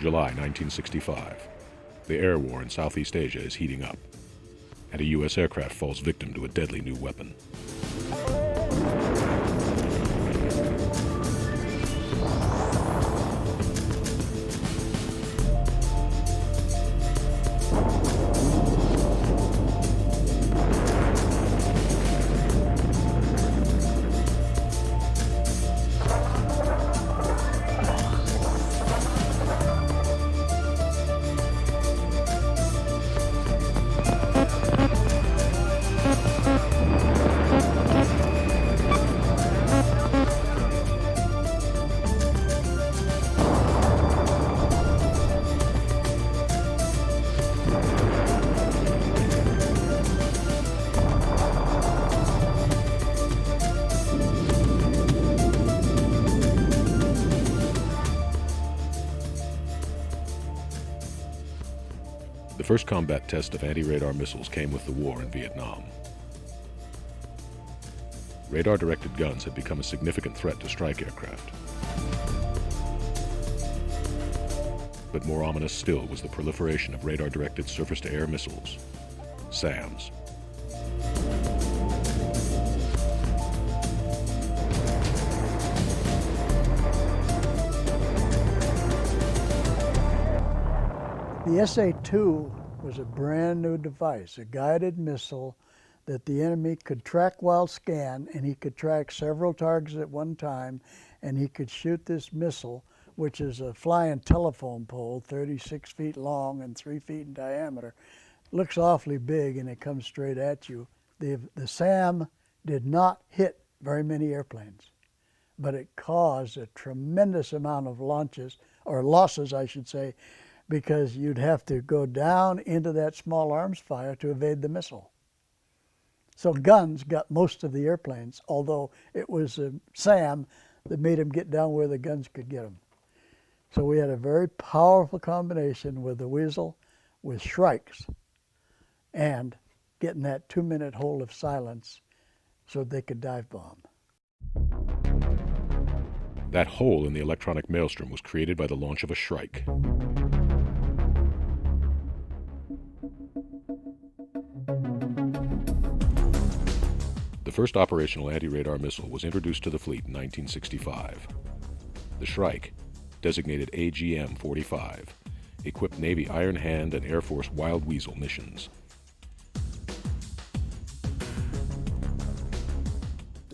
July 1965. The air war in Southeast Asia is heating up, and a U.S. aircraft falls victim to a deadly new weapon. The first combat test of anti-radar missiles came with the war in Vietnam. Radar-directed guns had become a significant threat to strike aircraft. But more ominous still was the proliferation of radar-directed surface-to-air missiles, SAMs. The SA-2 was a brand new device, a guided missile that the enemy could track while scan, and he could track several targets at one time, and he could shoot this missile, which is a flying telephone pole, 36 feet long and 3 feet in diameter. Looks awfully big, and it comes straight at you. The SAM did not hit very many airplanes, but it caused a tremendous amount of launches, or losses, I should say, because you'd have to go down into that small arms fire to evade the missile. So guns got most of the airplanes, although it was a SAM that made them get down where the guns could get them. So we had a very powerful combination with the Weasel, with Shrikes, and getting that 2-minute hold of silence so they could dive bomb. That hole in the electronic maelstrom was created by the launch of a Shrike. The first operational anti-radar missile was introduced to the fleet in 1965. The Shrike, designated AGM-45, equipped Navy Iron Hand and Air Force Wild Weasel missions.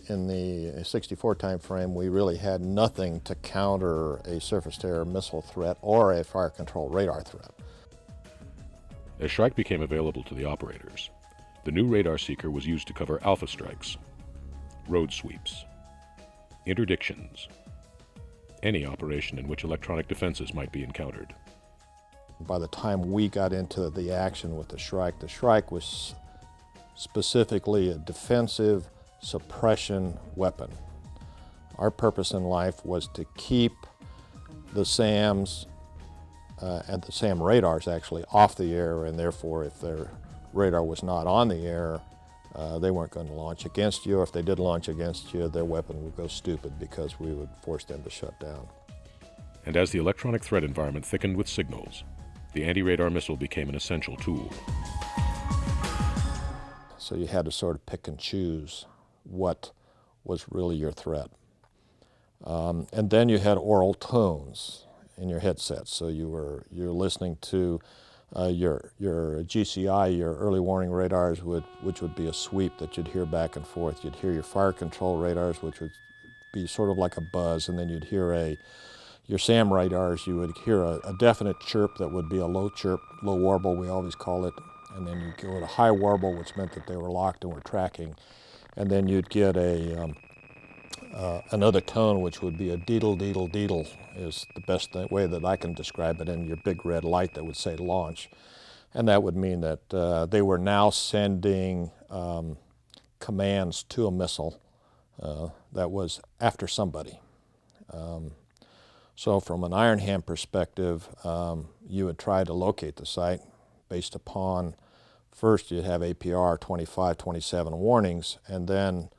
In the 64 timeframe, we really had nothing to counter a surface-to-air missile threat or a fire control radar threat. As Shrike became available to the operators, the new radar seeker was used to cover alpha strikes, road sweeps, interdictions, any operation in which electronic defenses might be encountered. By the time we got into the action with the Shrike was specifically a defensive suppression weapon. Our purpose in life was to keep the SAMs and the SAM radars actually off the air, and therefore if their radar was not on the air, they weren't going to launch against you. Or if they did launch against you, their weapon would go stupid because we would force them to shut down. And as the electronic threat environment thickened with signals, the anti-radar missile became an essential tool. So you had to sort of pick and choose what was really your threat. And then you had oral tones in your headset. So you're listening to your GCI, your early warning radars, which would be a sweep that you'd hear back and forth. You'd hear your fire control radars, which would be sort of like a buzz, and then you'd hear your SAM radars, you would hear a definite chirp that would be a low chirp, low warble we always call it, and then you'd go to high warble, which meant that they were locked and were tracking, and then you'd get another tone, which would be a deedle, deedle, deedle, is the best way that I can describe it, and your big red light that would say launch. And that would mean that they were now sending commands to a missile that was after somebody. So from an Iron Hand perspective, you would try to locate the site based upon, first you'd have APR 25, 27 warnings, and then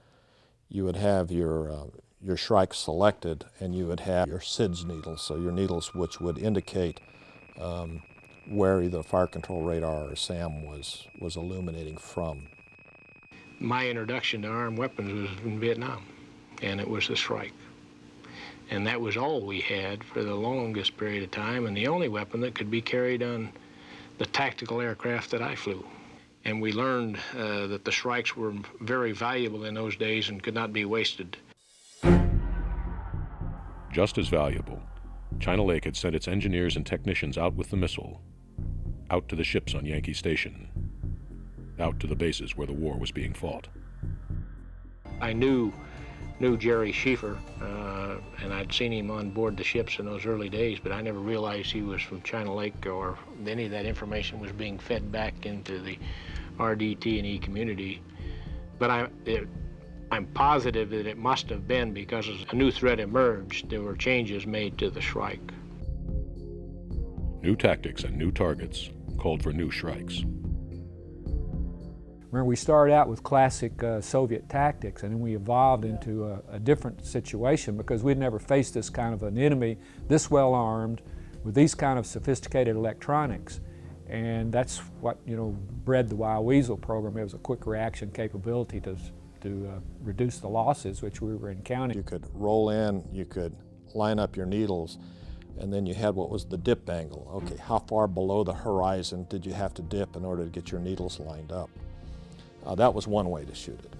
you would have your Shrike selected, and you would have your SIDS needles, so your needles which would indicate where either fire control radar or SAM was illuminating from. My introduction to armed weapons was in Vietnam, and it was the Shrike. And that was all we had for the longest period of time, and the only weapon that could be carried on the tactical aircraft that I flew. And we learned that the Shrikes were very valuable in those days and could not be wasted. Just as valuable, China Lake had sent its engineers and technicians out with the missile, out to the ships on Yankee Station, out to the bases where the war was being fought. I knew Jerry Schieffer, and I'd seen him on board the ships in those early days, but I never realized he was from China Lake, or any of that information was being fed back into the RDT&E community. But I'm positive that it must have been because as a new threat emerged, there were changes made to the Shrike. New tactics and new targets called for new Shrikes. Remember, we started out with classic Soviet tactics, and then we evolved into a different situation because we'd never faced this kind of an enemy this well armed with these kind of sophisticated electronics. And that's what, bred the Wild Weasel program. It was a quick reaction capability to reduce the losses which we were encountering. You could roll in, you could line up your needles, and then you had what was the dip angle. Okay, how far below the horizon did you have to dip in order to get your needles lined up? That was one way to shoot it.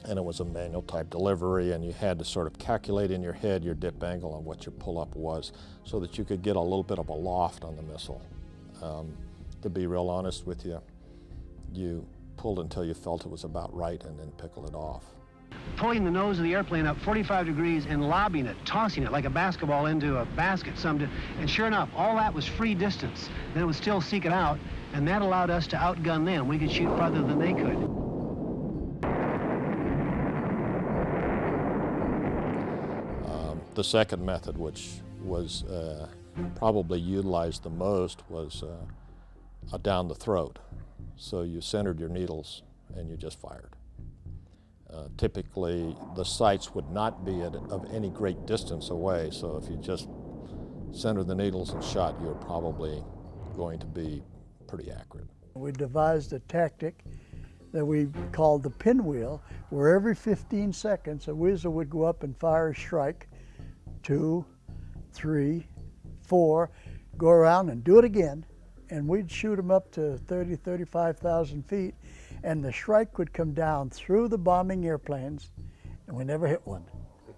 And it was a manual type delivery, and you had to sort of calculate in your head your dip angle and what your pull-up was so that you could get a little bit of a loft on the missile. To be real honest with you, you pulled until you felt it was about right and then pickle it off. Pulling the nose of the airplane up 45 degrees and lobbing it, tossing it like a basketball into a basket. And sure enough, all that was free distance. Then it would still seek it out, and that allowed us to outgun them. We could shoot farther than they could. The second method, which was probably utilized the most, was down the throat. So you centered your needles and you just fired. Typically, the sights would not be of any great distance away, so if you just centered the needles and shot, you're probably going to be pretty accurate. We devised a tactic that we called the pinwheel, where every 15 seconds a weasel would go up and fire a Shrike, 2, 3, 4, go around and do it again, and we'd shoot them up to 30, 35,000 feet, and the Shrike would come down through the bombing airplanes, and we never hit one.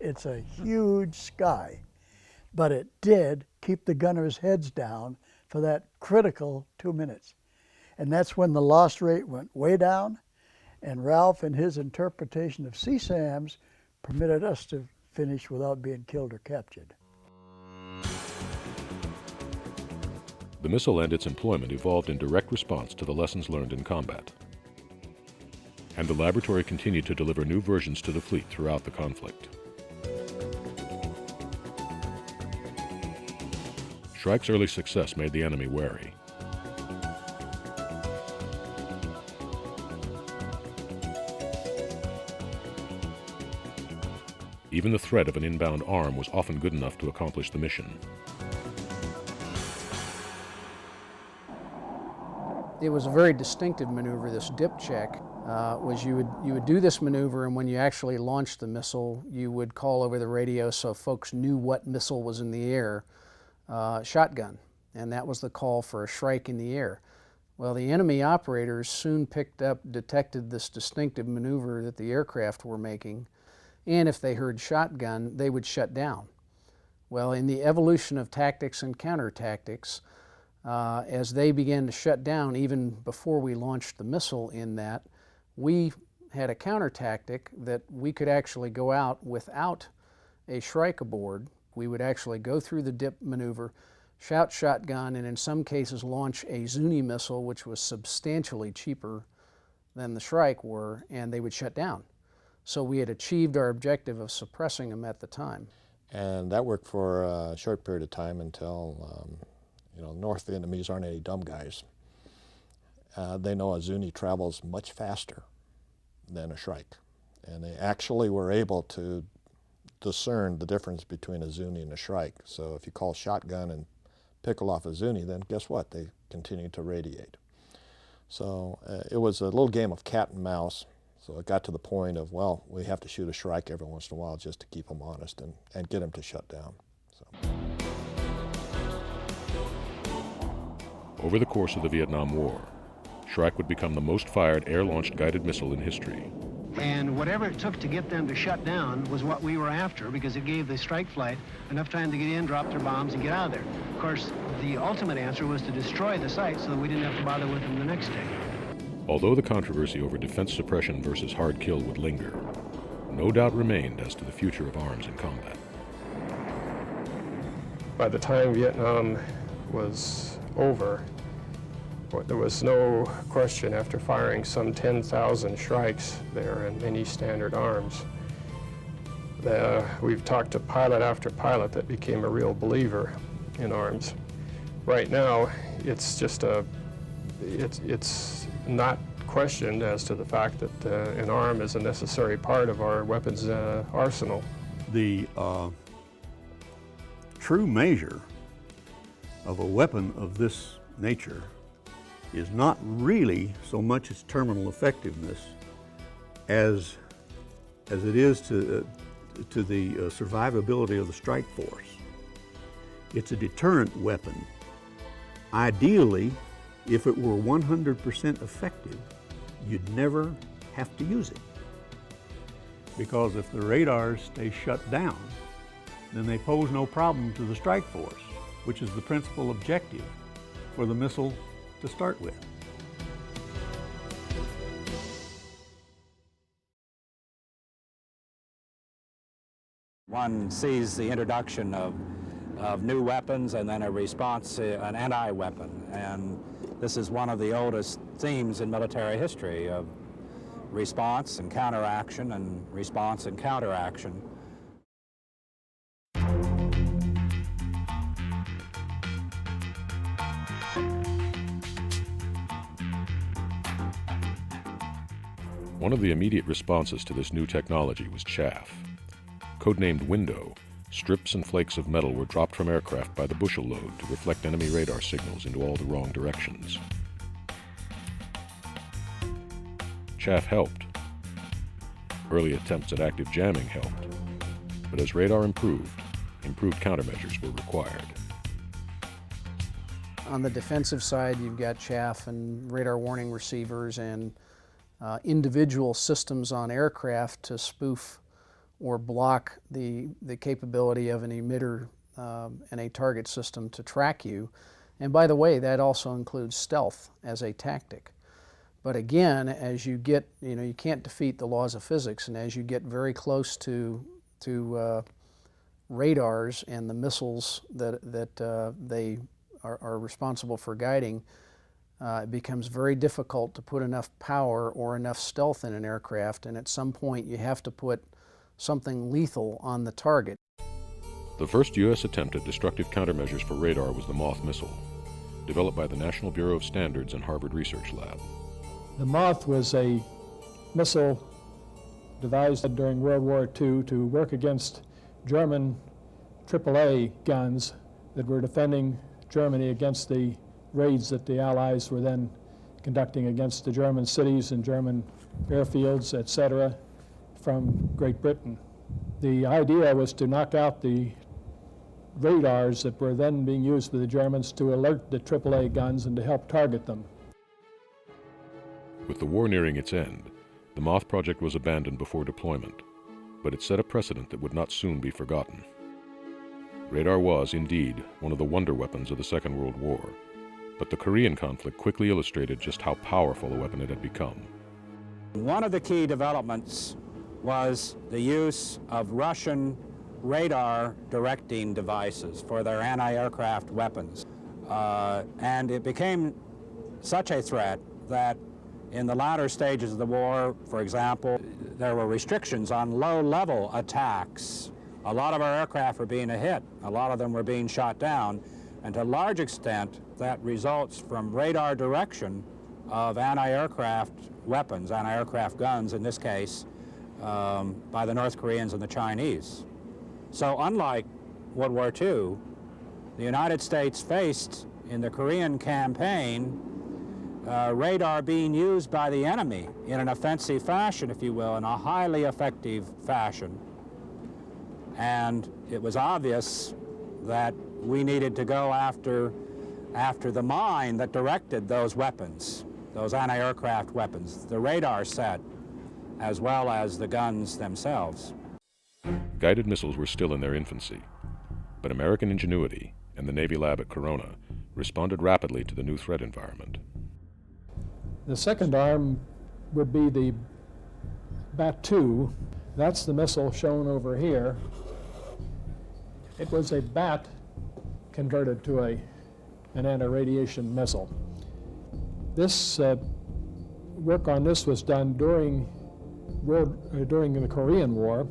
It's a huge sky, but it did keep the gunners' heads down for that critical 2 minutes. And that's when the loss rate went way down, and Ralph, in his interpretation of CSAMs, permitted us to finish without being killed or captured. The missile and its employment evolved in direct response to the lessons learned in combat. And the laboratory continued to deliver new versions to the fleet throughout the conflict. Shrike's early success made the enemy wary. Even the threat of an inbound arm was often good enough to accomplish the mission. It was a very distinctive maneuver, this dip check. You would do this maneuver, and when you actually launched the missile, you would call over the radio so folks knew what missile was in the air, shotgun, and that was the call for a Shrike in the air. Well, the enemy operators soon detected this distinctive maneuver that the aircraft were making, and if they heard shotgun, they would shut down. Well, in the evolution of tactics and counter-tactics, as they began to shut down, even before we launched the missile in that, we had a counter-tactic that we could actually go out without a Shrike aboard. We would actually go through the dip maneuver, shout shotgun, and in some cases launch a Zuni missile, which was substantially cheaper than the Shrike were, and they would shut down. So we had achieved our objective of suppressing them at the time. And that worked for a short period of time until North Vietnamese aren't any dumb guys. They know a Zuni travels much faster than a Shrike. And they actually were able to discern the difference between a Zuni and a Shrike. So if you call shotgun and pickle off a Zuni, then guess what? They continued to radiate. So it was a little game of cat and mouse. So it got to the point of, well, we have to shoot a Shrike every once in a while just to keep them honest and get them to shut down. So. Over the course of the Vietnam War, Shrike would become the most fired air-launched guided missile in history. And whatever it took to get them to shut down was what we were after, because it gave the strike flight enough time to get in, drop their bombs, and get out of there. Of course, the ultimate answer was to destroy the site so that we didn't have to bother with them the next day. Although the controversy over defense suppression versus hard kill would linger, no doubt remained as to the future of arms in combat. By the time Vietnam was over, there was no question after firing some 10,000 Shrikes there and many standard arms. We've talked to pilot after pilot that became a real believer in arms. Right now, it's just it's not questioned as to the fact that an arm is a necessary part of our weapons arsenal. The true measure of a weapon of this nature is not really so much its terminal effectiveness as it is to the survivability of the strike force. It's a deterrent weapon. Ideally, if it were 100% effective, you'd never have to use it. Because if the radars stay shut down, then they pose no problem to the strike force, which is the principal objective for the missile to start with. One sees the introduction of new weapons and then a response, an anti-weapon. And this is one of the oldest themes in military history of response and counteraction and response and counteraction. One of the immediate responses to this new technology was chaff. Codenamed Window, strips and flakes of metal were dropped from aircraft by the bushel load to reflect enemy radar signals into all the wrong directions. Chaff helped. Early attempts at active jamming helped. But as radar improved countermeasures were required. On the defensive side, you've got chaff and radar warning receivers and individual systems on aircraft to spoof or block the capability of an emitter and a target system to track you. And by the way, that also includes stealth as a tactic. But again, as you get, you can't defeat the laws of physics, and as you get very close to radars and the missiles that they are responsible for guiding, it becomes very difficult to put enough power or enough stealth in an aircraft, and at some point you have to put something lethal on the target. The first U.S. attempt at destructive countermeasures for radar was the Moth missile, developed by the National Bureau of Standards and Harvard Research Lab. The Moth was a missile devised during World War II to work against German AAA guns that were defending Germany against the raids that the Allies were then conducting against the German cities and German airfields, etc., from Great Britain. The idea was to knock out the radars that were then being used by the Germans to alert the AAA guns and to help target them. With the war nearing its end, the Moth project was abandoned before deployment, but it set a precedent that would not soon be forgotten. Radar was, indeed, one of the wonder weapons of the Second World War, but the Korean conflict quickly illustrated just how powerful a weapon it had become. One of the key developments was the use of Russian radar directing devices for their anti-aircraft weapons. And it became such a threat that in the latter stages of the war, for example, there were restrictions on low-level attacks. A lot of our aircraft were being hit. A lot of them were being shot down. And to a large extent, that results from radar direction of anti-aircraft weapons, anti-aircraft guns in this case, by the North Koreans and the Chinese. So unlike World War II, the United States faced in the Korean campaign radar being used by the enemy in an offensive fashion, if you will, in a highly effective fashion. And it was obvious that we needed to go after the mine that directed those weapons, those anti-aircraft weapons, the radar set, as well as the guns themselves. Guided missiles were still in their infancy, but American ingenuity and the Navy lab at Corona responded rapidly to the new threat environment. The second arm would be the BAT-2. That's the missile shown over here. It was a BAT converted to an anti-radiation missile. This work on this was done during the Korean War.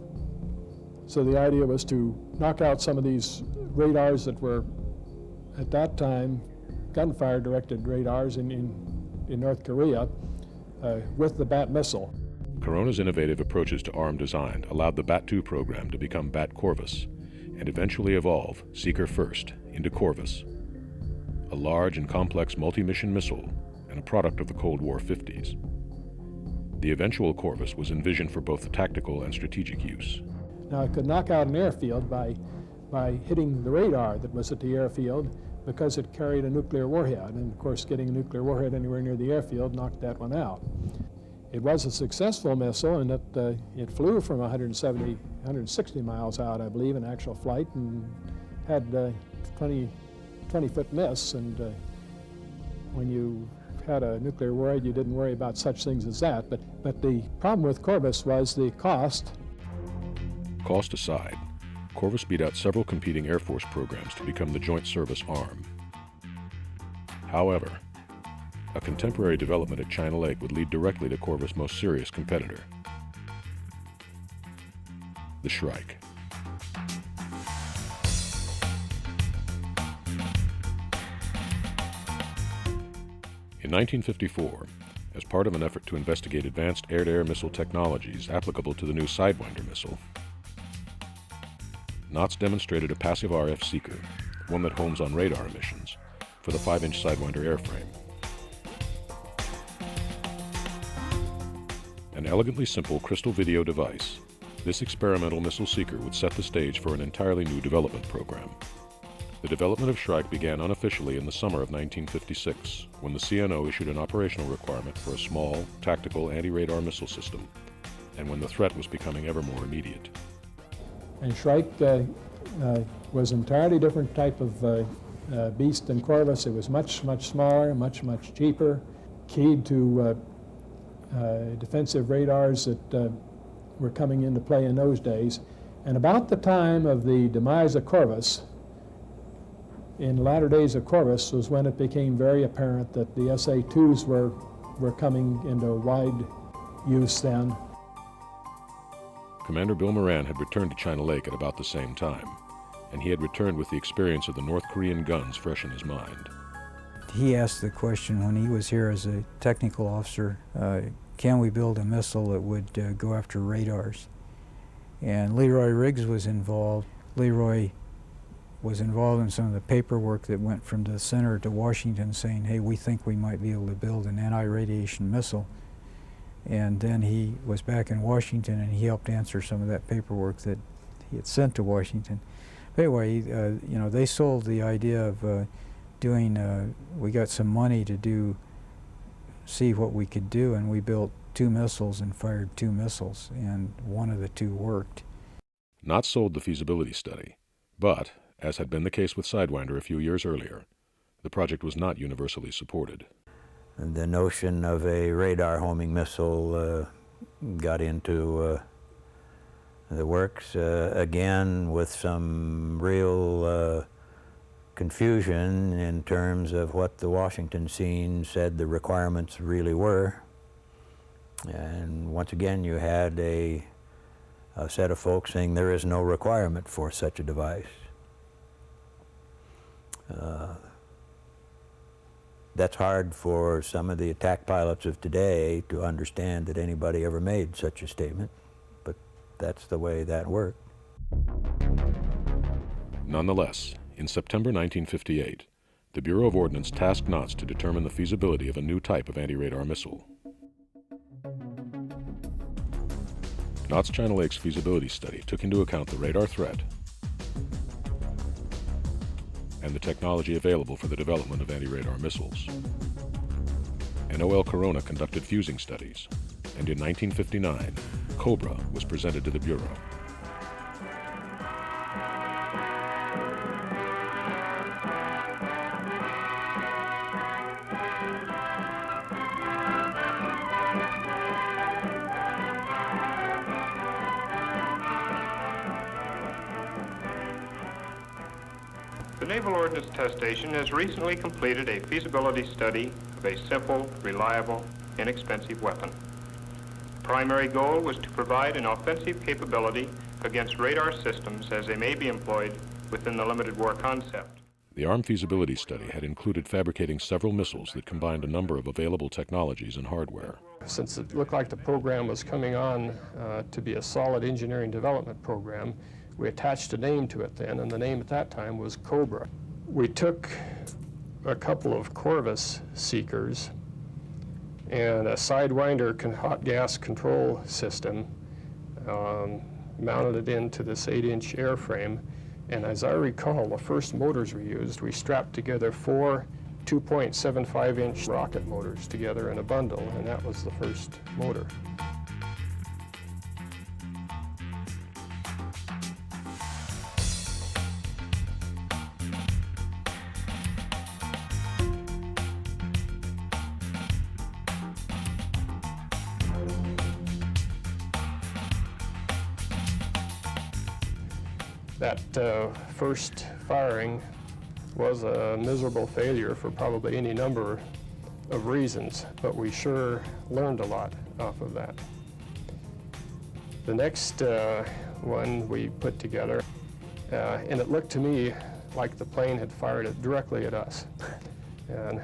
So the idea was to knock out some of these radars that were, at that time, gunfire-directed radars in North Korea with the BAT missile. Corona's innovative approaches to arm design allowed the BAT-2 program to become BAT-Corvus and eventually evolve, Seeker first, into Corvus, a large and complex multi-mission missile and a product of the Cold War 50s. The eventual Corvus was envisioned for both tactical and strategic use. Now, it could knock out an airfield by hitting the radar that was at the airfield because it carried a nuclear warhead. And of course, getting a nuclear warhead anywhere near the airfield knocked that one out. It was a successful missile in that it flew from 160 miles out, I believe, in actual flight, and had 20-foot miss. And when you had a nuclear warhead, you didn't worry about such things as that. But the problem with Corvus was the cost. Cost aside, Corvus beat out several competing Air Force programs to become the Joint Service Arm. However, a contemporary development at China Lake would lead directly to Corvus' most serious competitor, the Shrike. In 1954, as part of an effort to investigate advanced air-to-air missile technologies applicable to the new Sidewinder missile, Knotts demonstrated a passive RF seeker, one that homes on radar emissions, for the 5-inch Sidewinder airframe. An elegantly simple crystal video device, this experimental missile seeker would set the stage for an entirely new development program. The development of Shrike began unofficially in the summer of 1956, when the CNO issued an operational requirement for a small, tactical anti-radar missile system, and when the threat was becoming ever more immediate. And Shrike was an entirely different type of beast than Corvus. It was much smaller, much cheaper, keyed to defensive radars that were coming into play in those days. And about the time of the demise of Corvus, in the latter days of Corvus, was when it became very apparent that the SA-2s were coming into wide use then. Commander Bill Moran had returned to China Lake at about the same time, and he had returned with the experience of the North Korean guns fresh in his mind. He asked the question when he was here as a technical officer, can we build a missile that would go after radars? And Leroy Riggs was involved. Leroy was involved in some of the paperwork that went from the center to Washington saying, hey, we think we might be able to build an anti-radiation missile. And then he was back in Washington and he helped answer some of that paperwork that he had sent to Washington. But anyway, you know, they sold the idea of we got some money to see what we could do, and we built 2 missiles and fired 2 missiles, and one of the 2 worked. Knotts sold the feasibility study, but, as had been the case with Sidewinder a few years earlier, the project was not universally supported. The notion of a radar homing missile got into the works, again with some real confusion in terms of what the Washington scene said the requirements really were. And once again, you had a set of folks saying there is no requirement for such a device. That's hard for some of the attack pilots of today to understand that anybody ever made such a statement, but that's the way that worked. Nonetheless, In September 1958, the Bureau of Ordnance tasked Knots to determine the feasibility of a new type of anti-radar missile. Knots China Lake's feasibility study took into account the radar threat and the technology available for the development of anti-radar missiles. NOL Corona conducted fusing studies, and in 1959, Cobra was presented to the Bureau. The Naval Ordnance Test Station has recently completed a feasibility study of a simple, reliable, inexpensive weapon. The primary goal was to provide an offensive capability against radar systems as they may be employed within the limited war concept. The ARM feasibility study had included fabricating several missiles that combined a number of available technologies and hardware. Since it looked like the program was coming on to be a solid engineering development program, we attached a name to it then, and the name at that time was Cobra. We took a couple of Corvus seekers and a Sidewinder hot gas control system, mounted it into this 8-inch airframe, and as I recall, the first motors we used, we strapped together 4 2.75-inch rocket motors together in a bundle, and that was the first motor. That first firing was a miserable failure for probably any number of reasons, but we sure learned a lot off of that. The next one we put together, and it looked to me like the plane had fired it directly at us. And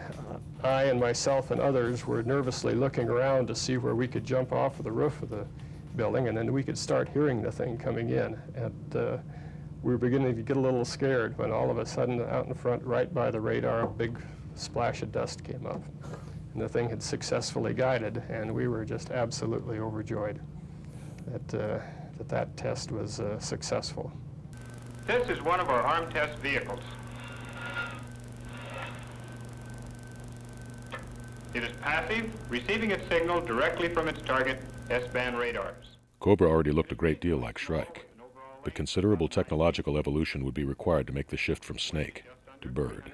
I and myself and others were nervously looking around to see where we could jump off of the roof of the building, and then we could start hearing the thing coming in. And we were beginning to get a little scared when all of a sudden out in front, right by the radar, a big splash of dust came up. And the thing had successfully guided, and we were just absolutely overjoyed that that test was successful. This is one of our armed test vehicles. It is passive, receiving its signal directly from its target, S-band radars. Cobra already looked a great deal like Shrike, but considerable technological evolution would be required to make the shift from snake to bird.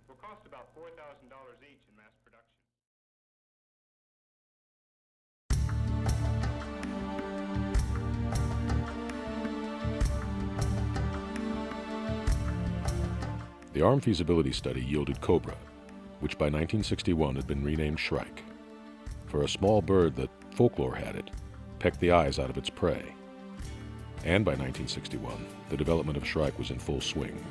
Will cost about $4,000 each in mass production. The ARM feasibility study yielded Cobra, which by 1961 had been renamed Shrike. For a small bird that, folklore had it, pecked the eyes out of its prey. And by 1961, the development of Shrike was in full swing.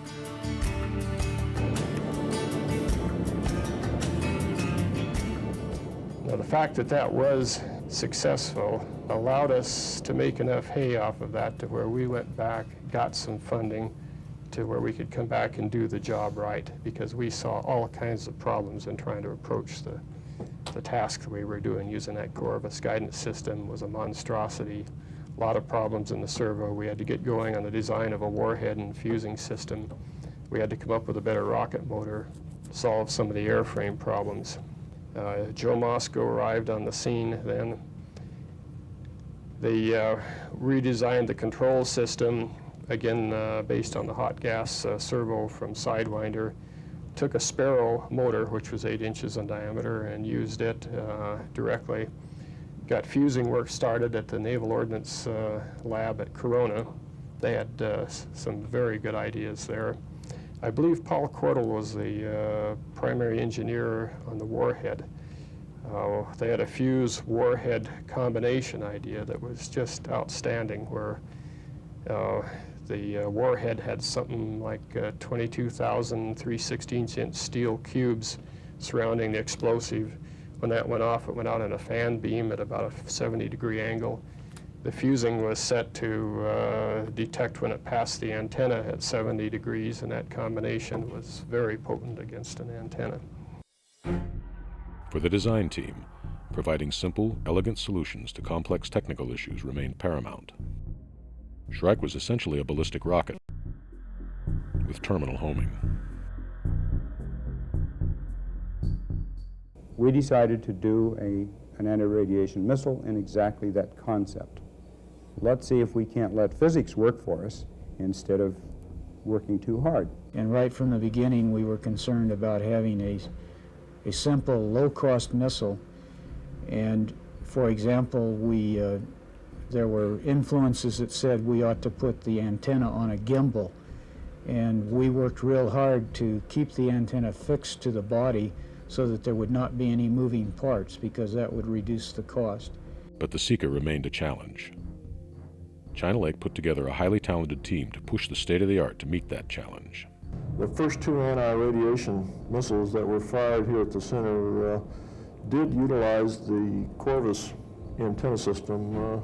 Now, the fact that that was successful allowed us to make enough hay off of that to where we went back, got some funding to where we could come back and do the job right, because we saw all kinds of problems in trying to approach the task that we were doing. Using that Corvus guidance system was a monstrosity. A lot of problems in the servo. We had to get going on the design of a warhead and fusing system. We had to come up with a better rocket motor, solve some of the airframe problems. Joe Mosco arrived on the scene then. They redesigned the control system, again based on the hot gas servo from Sidewinder. Took a Sparrow motor, which was 8 inches in diameter, and used it directly. Got fusing work started at the Naval Ordnance Lab at Corona. They had some very good ideas there. I believe Paul Cordell was the primary engineer on the warhead. They had a fuse warhead combination idea that was just outstanding, where the warhead had something like 22,000 3/16-inch steel cubes surrounding the explosive. When that went off, it went out in a fan beam at about a 70-degree angle, The fusing was set to detect when it passed the antenna at 70 degrees, and that combination was very potent against an antenna. For the design team, providing simple, elegant solutions to complex technical issues remained paramount. Shrike was essentially a ballistic rocket with terminal homing. We decided to do an anti-radiation missile in exactly that concept. Let's see if we can't let physics work for us instead of working too hard. And right from the beginning, we were concerned about having a simple, low-cost missile. And for example, there were influences that said we ought to put the antenna on a gimbal. And we worked real hard to keep the antenna fixed to the body so that there would not be any moving parts, because that would reduce the cost. But the Seeker remained a challenge. China Lake put together a highly talented team to push the state-of-the-art to meet that challenge. The first two anti-radiation missiles that were fired here at the center did utilize the Corvus antenna system. The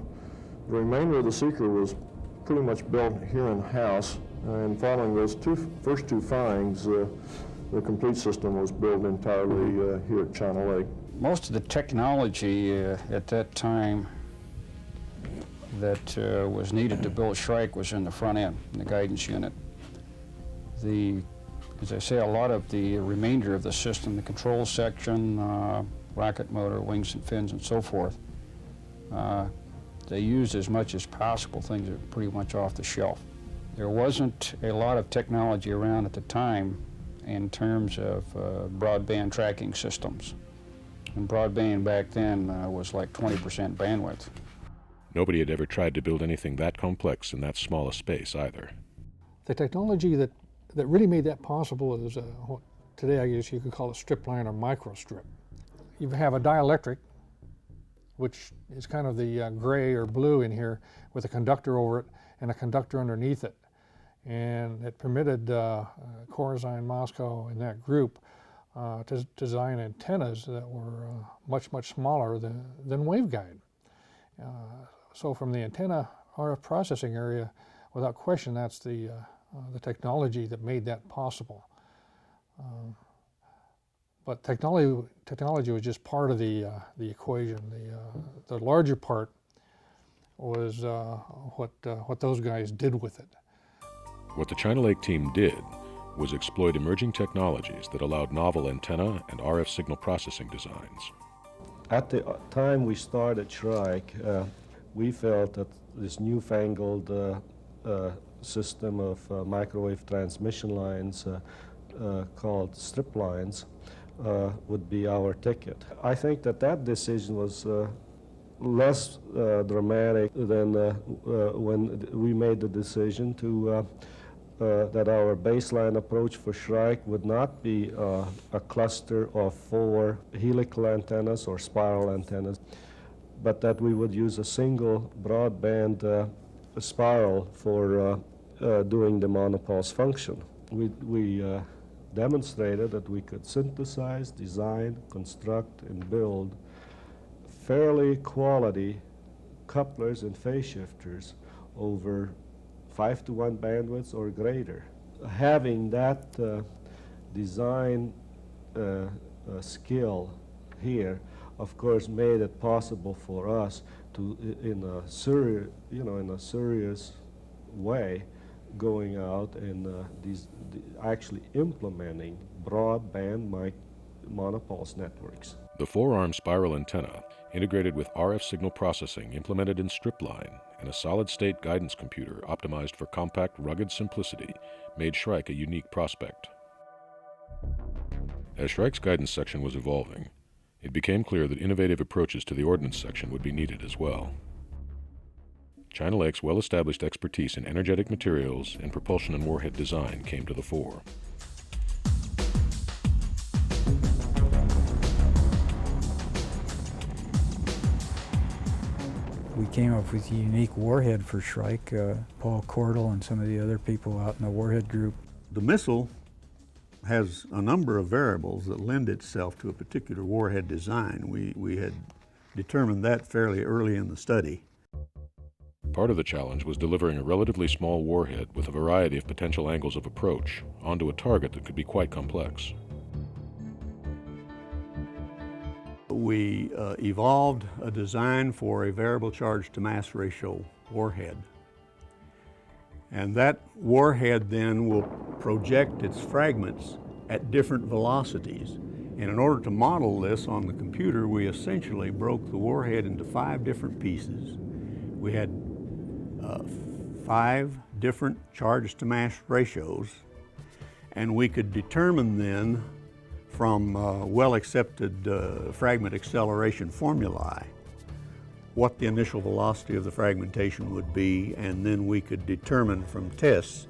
remainder of the Seeker was pretty much built here in-house, and following those first two firings, the complete system was built entirely here at China Lake. Most of the technology at that time that was needed to build Shrike was in the front end, in the guidance unit. As I say, a lot of the remainder of the system, the control section, rocket motor, wings and fins and so forth, they used as much as possible things that were pretty much off the shelf. There wasn't a lot of technology around at the time in terms of broadband tracking systems. And broadband back then was like 20% bandwidth. Nobody had ever tried to build anything that complex in that small a space either. The technology that really made that possible is what today I guess you could call a strip line or microstrip. You have a dielectric, which is kind of the gray or blue in here, with a conductor over it and a conductor underneath it. And it permitted Corazine, Moscow, and that group to design antennas that were much, much smaller than waveguide. So from the antenna RF processing area, without question, that's the technology that made that possible. But technology was just part of the equation. The larger part was what those guys did with it. What the China Lake team did was exploit emerging technologies that allowed novel antenna and RF signal processing designs. At the time we started Shrike, we felt that this newfangled system of microwave transmission lines called strip lines would be our ticket. I think that decision was less dramatic than when we made the decision to that our baseline approach for Shrike would not be a cluster of 4 helical antennas or spiral antennas, but that we would use a single broadband spiral for doing the monopulse function. We demonstrated that we could synthesize, design, construct, and build fairly quality couplers and phase shifters over 5-to-1 bandwidths or greater. Having that design skill here, of course, made it possible for us to, in a serious way, going out and actually implementing broadband monopulse networks. The 4-arm spiral antenna, integrated with RF signal processing implemented in strip line and a solid-state guidance computer optimized for compact, rugged simplicity, made Shrike a unique prospect. As Shrike's guidance section was evolving, it became clear that innovative approaches to the ordnance section would be needed as well. China Lake's well-established expertise in energetic materials and propulsion and warhead design came to the fore. We came up with a unique warhead for Shrike, Paul Cordell and some of the other people out in the warhead group. The missile has a number of variables that lend itself to a particular warhead design. We had determined that fairly early in the study. Part of the challenge was delivering a relatively small warhead with a variety of potential angles of approach onto a target that could be quite complex. We evolved a design for a variable charge to mass ratio warhead. And that warhead then will project its fragments at different velocities. And in order to model this on the computer, we essentially broke the warhead into 5 different pieces. We had 5 different charge to mass ratios, and we could determine then from well-accepted fragment acceleration formulae what the initial velocity of the fragmentation would be, and then we could determine from tests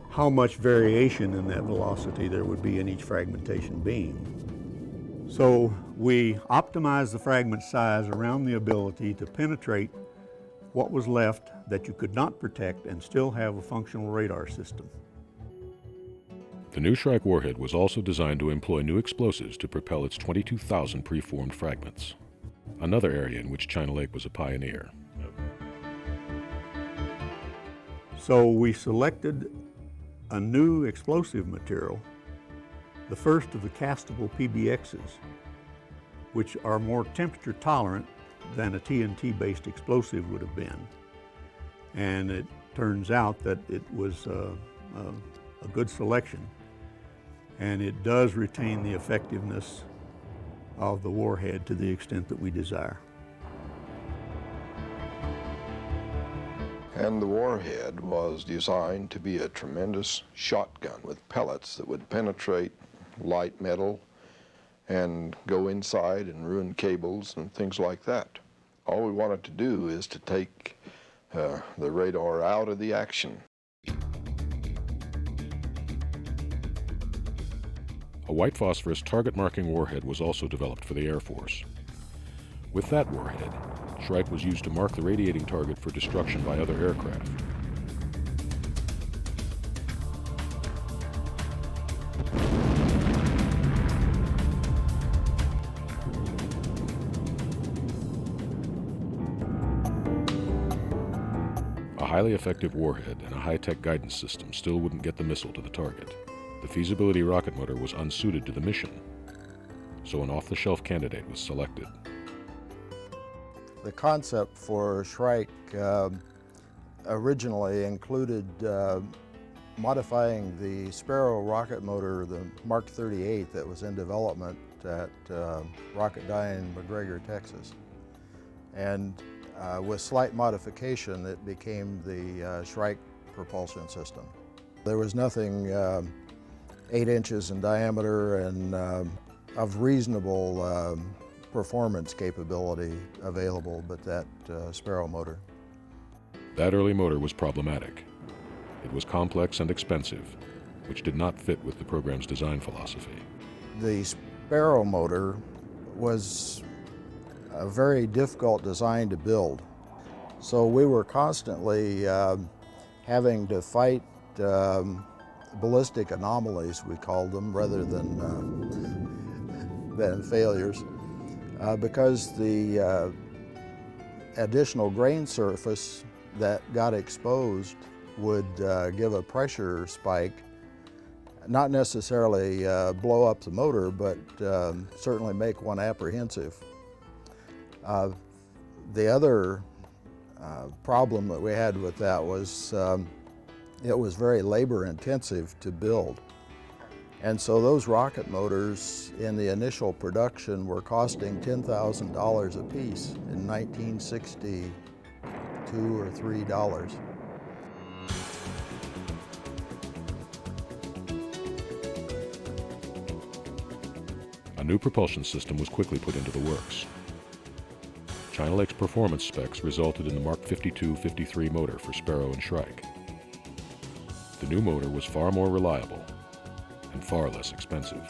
how much variation in that velocity there would be in each fragmentation beam. So we optimized the fragment size around the ability to penetrate what was left that you could not protect and still have a functional radar system. The new Shrike warhead was also designed to employ new explosives to propel its 22,000 preformed fragments, another area in which China Lake was a pioneer. So we selected a new explosive material, the first of the castable PBXs, which are more temperature tolerant than a TNT-based explosive would have been. And it turns out that it was a good selection, and it does retain the effectiveness of the warhead to the extent that we desire. And the warhead was designed to be a tremendous shotgun with pellets that would penetrate light metal and go inside and ruin cables and things like that. All we wanted to do is to take the radar out of the action. A white phosphorus target marking warhead was also developed for the Air Force. With that warhead, Shrike was used to mark the radiating target for destruction by other aircraft. A highly effective warhead and a high-tech guidance system still wouldn't get the missile to the target. The feasibility rocket motor was unsuited to the mission, so an off-the-shelf candidate was selected. The concept for Shrike originally included modifying the Sparrow rocket motor, the Mark 38 that was in development at Rocketdyne, McGregor, Texas. And with slight modification, it became the Shrike propulsion system. There was nothing 8 inches in diameter and of reasonable performance capability available but that Sparrow motor. That early motor was problematic. It was complex and expensive, which did not fit with the program's design philosophy. The Sparrow motor was a very difficult design to build. So we were constantly having to fight ballistic anomalies, we called them, rather than failures, because the additional grain surface that got exposed would give a pressure spike, not necessarily blow up the motor, but certainly make one apprehensive. The other problem that we had with that was it was very labor intensive to build. And so those rocket motors in the initial production were costing $10,000 a piece in 1962 or $3. A new propulsion system was quickly put into the works. China Lake's performance specs resulted in the Mark 52-53 motor for Sparrow and Shrike. The new motor was far more reliable and far less expensive,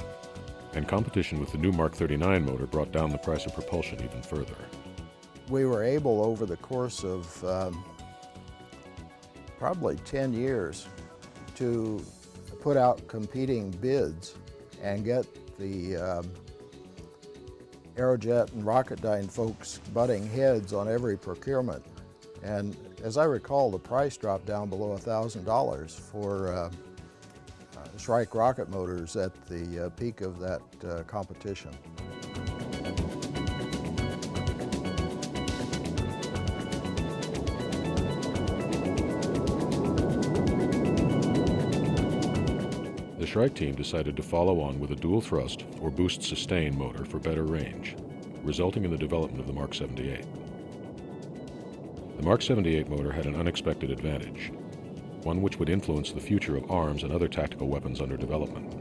and competition with the new Mark 39 motor brought down the price of propulsion even further. We were able, over the course of probably 10 years, to put out competing bids and get the Aerojet and Rocketdyne folks butting heads on every procurement. And as I recall, the price dropped down below $1,000 for Shrike rocket motors at the peak of that competition. The Shrike team decided to follow on with a dual thrust or boost sustain motor for better range, resulting in the development of the Mark 78. The Mark 78 motor had an unexpected advantage, one which would influence the future of arms and other tactical weapons under development.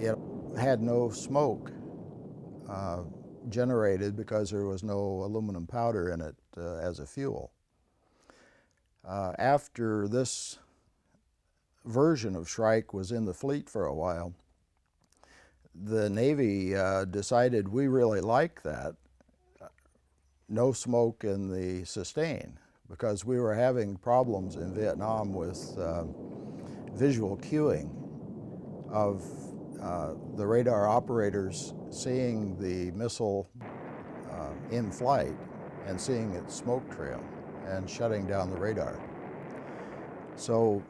It had no smoke generated because there was no aluminum powder in it as a fuel. After this version of Shrike was in the fleet for a while, the Navy decided we really like that, no smoke in the sustain, because we were having problems in Vietnam with visual cueing of the radar operators seeing the missile in flight and seeing its smoke trail and shutting down the radar. So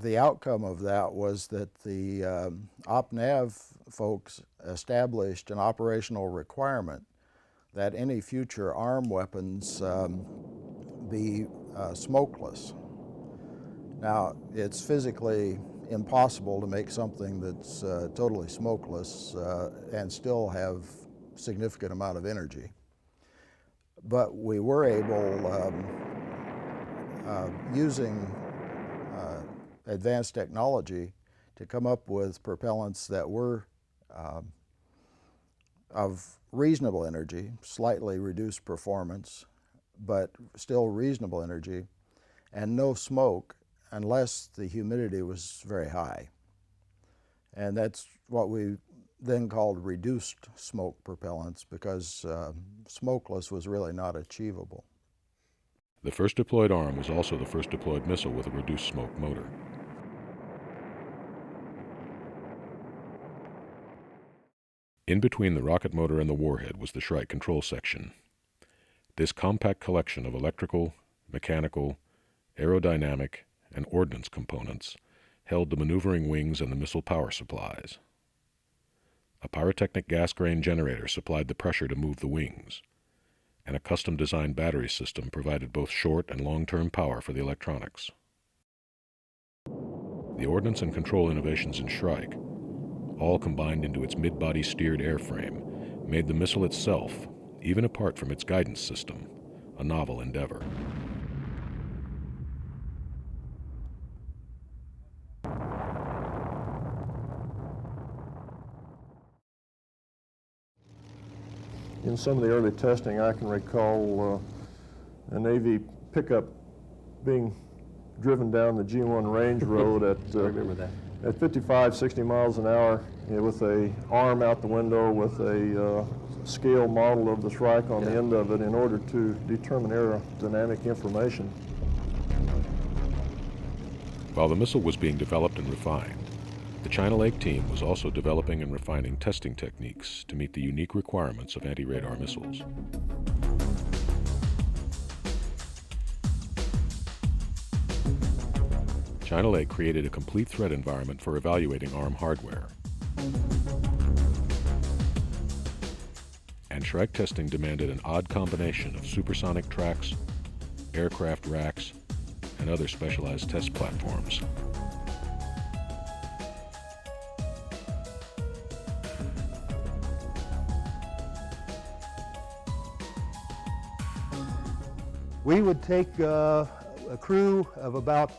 the outcome of that was that the OpNav folks established an operational requirement that any future arm weapons be smokeless. Now, it's physically impossible to make something that's totally smokeless and still have significant amount of energy. But we were able, using advanced technology, to come up with propellants that were of reasonable energy, slightly reduced performance, but still reasonable energy, and no smoke unless the humidity was very high. And that's what we then called reduced smoke propellants, because smokeless was really not achievable. The first deployed arm was also the first deployed missile with a reduced smoke motor. In between the rocket motor and the warhead was the Shrike control section. This compact collection of electrical, mechanical, aerodynamic, and ordnance components held the maneuvering wings and the missile power supplies. A pyrotechnic gas grain generator supplied the pressure to move the wings, and a custom-designed battery system provided both short and long-term power for the electronics. The ordnance and control innovations in Shrike, all combined into its mid-body steered airframe, made the missile itself, even apart from its guidance system, a novel endeavor. In some of the early testing, I can recall a Navy pickup being driven down the G1 range road at I remember that. At 55, 60 miles an hour, with a arm out the window with a scale model of the Shrike on the end of it in order to determine aerodynamic information. While the missile was being developed and refined, the China Lake team was also developing and refining testing techniques to meet the unique requirements of anti-radar missiles. China Lake created a complete threat environment for evaluating arm hardware. And Shrike testing demanded an odd combination of supersonic tracks, aircraft racks, and other specialized test platforms. We would take a crew of about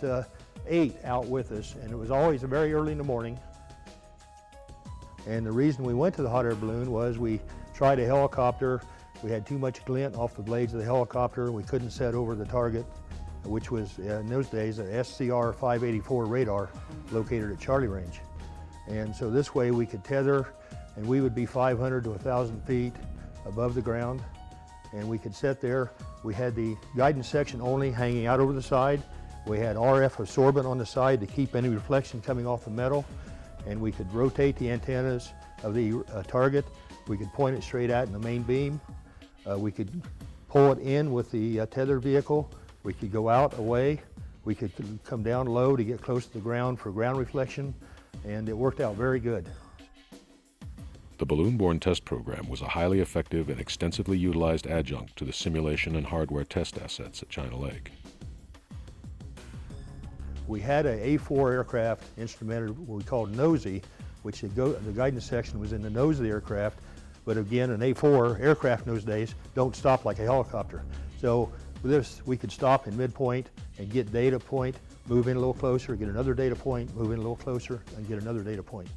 8 out with us, and it was always very early in the morning. And the reason we went to the hot air balloon was we tried a helicopter. We had too much glint off the blades of the helicopter. We couldn't set over the target, which was in those days an SCR 584 radar located at Charlie Range. And so this way we could tether, and we would be 500 to 1,000 feet above the ground, and we could sit there. We had the guidance section only hanging out over the side. We had RF absorbent on the side to keep any reflection coming off the metal. and we could rotate the antennas of the target. We could point it straight out in the main beam. We could pull it in with the tethered vehicle. We could go out away. We could come down low to get close to the ground for ground reflection, and it worked out very good. The balloon-borne test program was a highly effective and extensively utilized adjunct to the simulation and hardware test assets at China Lake. We had an A4 aircraft instrumented, what we called nosy, which the guidance section was in the nose of the aircraft. But again, an A4 aircraft in those days don't stop like a helicopter. So with this, we could stop in midpoint and get data point, move in a little closer, get another data point, move in a little closer, and get another data point.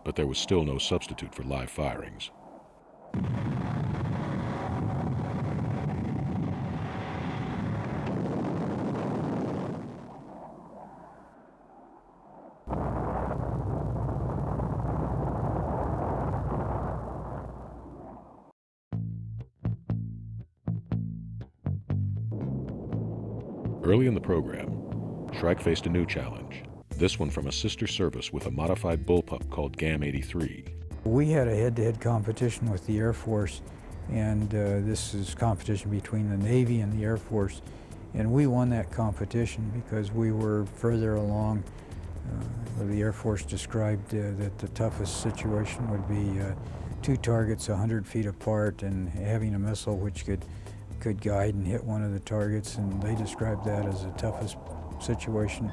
But there was still no substitute for live firings. Early in the program, Shrike faced a new challenge, this one from a sister service with a modified bullpup called GAM-83. We had a head-to-head competition with the Air Force, and this is competition between the Navy and the Air Force, and we won that competition because we were further along. The Air Force described that the toughest situation would be two targets 100 feet apart and having a missile which could guide and hit one of the targets, and they described that as the toughest situation.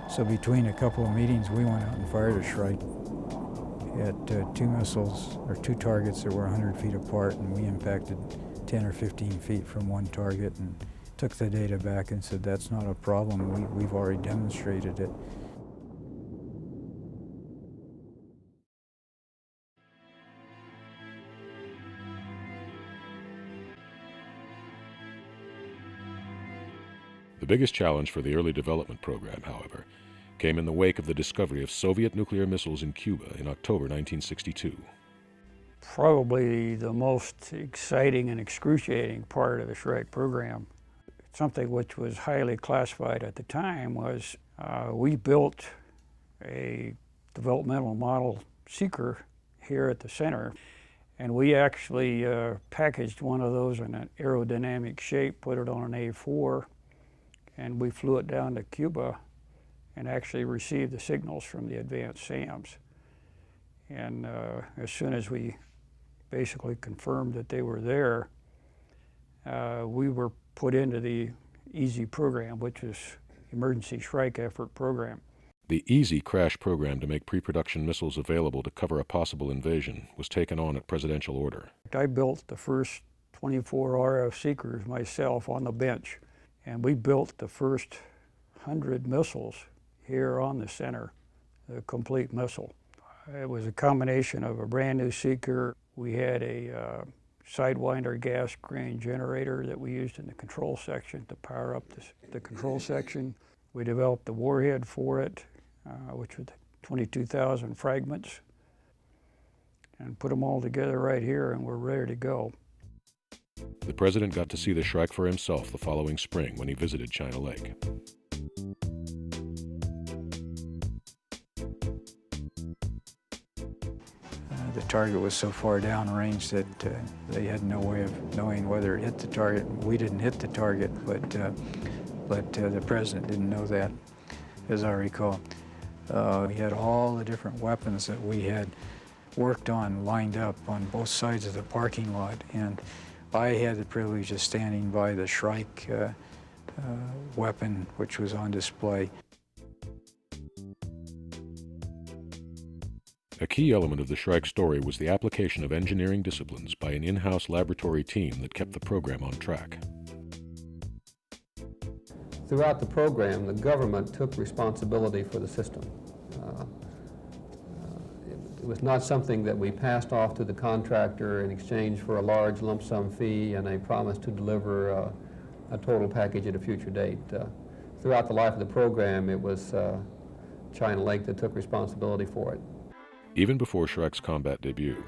So between a couple of meetings, we went out and fired a Shrike at two missiles, or two targets that were 100 feet apart, and we impacted 10 or 15 feet from one target and took the data back and said, that's not a problem, we've already demonstrated it. The biggest challenge for the early development program, however, came in the wake of the discovery of Soviet nuclear missiles in Cuba in October 1962. Probably the most exciting and excruciating part of the Shrike program, something which was highly classified at the time, was we built a developmental model seeker here at the center, and we actually packaged one of those in an aerodynamic shape, put it on an A4, and we flew it down to Cuba and actually received the signals from the advanced SAMs. And as soon as we basically confirmed that they were there, we were put into the EASY program, which is Emergency Shrike Effort Program. The EASY crash program to make pre-production missiles available to cover a possible invasion was taken on at presidential order. I built the first 24 RF seekers myself on the bench, and we built the first 100 missiles here on the center, the complete missile. It was a combination of a brand new seeker. We had a Sidewinder gas grain generator that we used in the control section to power up the control section. We developed the warhead for it, which was 22,000 fragments, and put them all together right here, and we're ready to go. The president got to see the Shrike for himself the following spring when he visited China Lake. The target was so far downrange that they had no way of knowing whether it hit the target. We didn't hit the target, but the president didn't know that, as I recall. We had all the different weapons that we had worked on lined up on both sides of the parking lot, and I had the privilege of standing by the Shrike weapon, which was on display. A key element of the Shrike story was the application of engineering disciplines by an in-house laboratory team that kept the program on track. Throughout the program, the government took responsibility for the system. It was not something that we passed off to the contractor in exchange for a large lump sum fee and a promise to deliver a total package at a future date. Throughout the life of the program, it was China Lake that took responsibility for it. Even before Shrike's combat debut,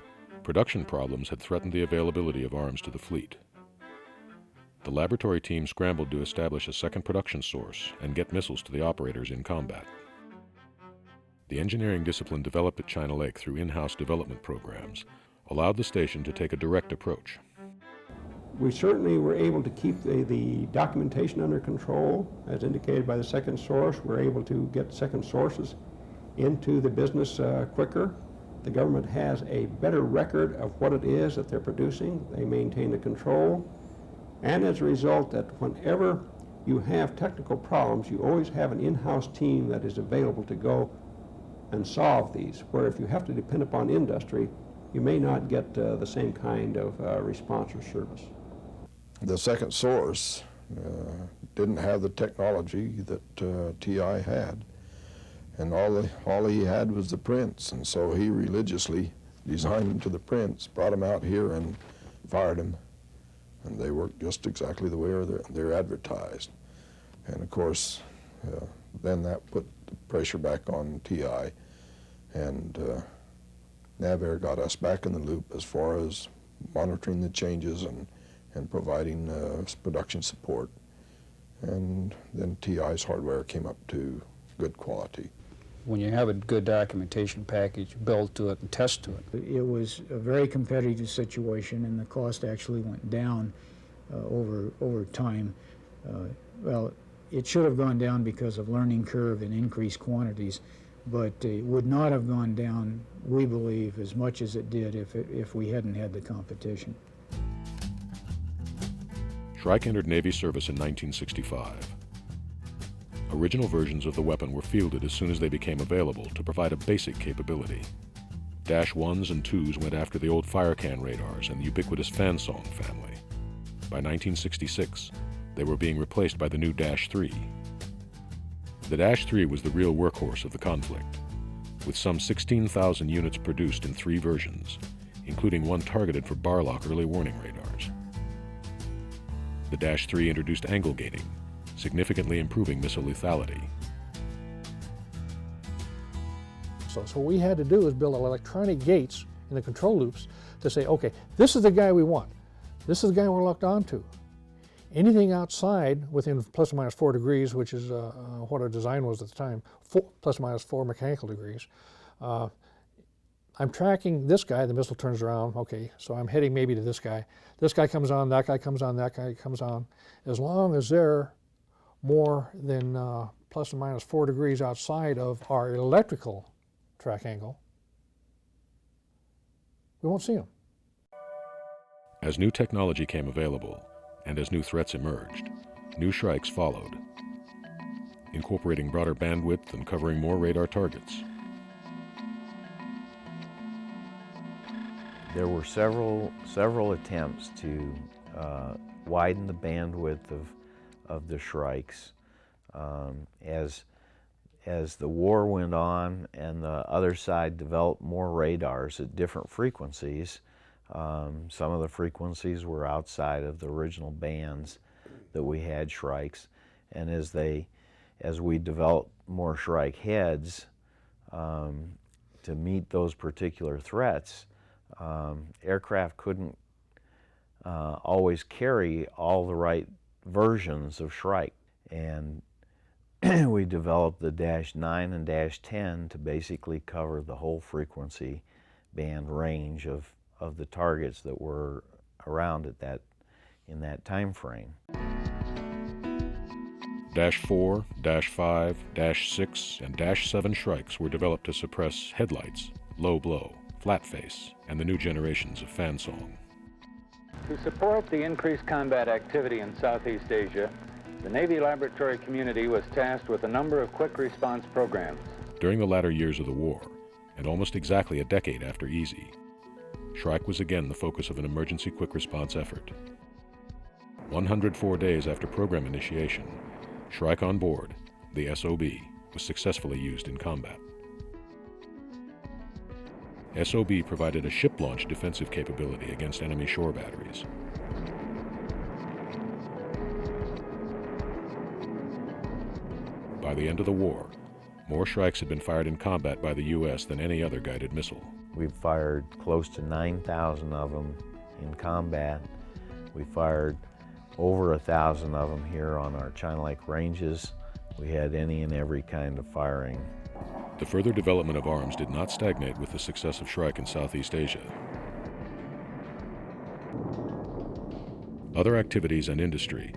Production problems had threatened the availability of arms to the fleet. The laboratory team scrambled to establish a second production source and get missiles to the operators in combat. The engineering discipline developed at China Lake through in-house development programs allowed the station to take a direct approach. We certainly were able to keep the documentation under control, as indicated by the second source. We're able to get second sources into the business quicker. The government has a better record of what it is that they're producing. They maintain the control. And as a result, that whenever you have technical problems, you always have an in-house team that is available to go and solve these, where if you have to depend upon industry, you may not get the same kind of response or service. The second source didn't have the technology that TI had, and all he had was the prints, and so he religiously designed them to the prints, brought them out here and fired them, and they worked just exactly the way they're advertised. And of course, then that put the pressure back on TI, and NavAir got us back in the loop as far as monitoring the changes and providing production support. And then TI's hardware came up to good quality. When you have a good documentation package, build to it and test to it. It was a very competitive situation, and the cost actually went down over time. Well, it should have gone down because of learning curve and increased quantities, but it would not have gone down, we believe, as much as it did if we hadn't had the competition. Shrike entered Navy service in 1965. Original versions of the weapon were fielded as soon as they became available to provide a basic capability. Dash 1s and 2s went after the old fire can radars and the ubiquitous Fansong family. By 1966, they were being replaced by the new Dash 3. The Dash 3 was the real workhorse of the conflict, with some 16,000 units produced in 3 versions, including one targeted for Barlock early warning radars. The Dash 3 introduced angle gating, significantly improving missile lethality. So what we had to do is build electronic gates in the control loops to say, okay, this is the guy we want. This is the guy we're locked onto. Anything outside within plus or minus 4 degrees, which is what our design was at the time, plus or minus 4 mechanical degrees, I'm tracking this guy, the missile turns around, okay, so I'm heading maybe to this guy. This guy comes on, that guy comes on, that guy comes on. As long as they're more than plus or minus 4 degrees outside of our electrical track angle, we won't see them. As new technology came available, and as new threats emerged, new Shrikes followed, incorporating broader bandwidth and covering more radar targets. There were several attempts to widen the bandwidth of the Shrikes. As the war went on and the other side developed more radars at different frequencies, some of the frequencies were outside of the original bands that we had Shrikes, and as we developed more Shrike heads to meet those particular threats, aircraft couldn't always carry all the right versions of Shrike, and we developed the Dash 9 and Dash 10 to basically cover the whole frequency band range of the targets that were around in that time frame. Dash 4, Dash 5, Dash 6, and Dash 7 Shrikes were developed to suppress headlights, low blow, flat face, and the new generations of Fansong. To support the increased combat activity in Southeast Asia, the Navy laboratory community was tasked with a number of quick response programs. During the latter years of the war, and almost exactly a decade after Easy, Shrike was again the focus of an emergency quick response effort. 104 days after program initiation, Shrike on board, the SOB, was successfully used in combat. SOB provided a ship-launched defensive capability against enemy shore batteries. By the end of the war, more Shrikes had been fired in combat by the U.S. than any other guided missile. We've fired close to 9,000 of them in combat. We fired over 1,000 of them here on our China Lake ranges. We had any and every kind of firing. The further development of arms did not stagnate with the success of Shrike in Southeast Asia. Other activities and industry,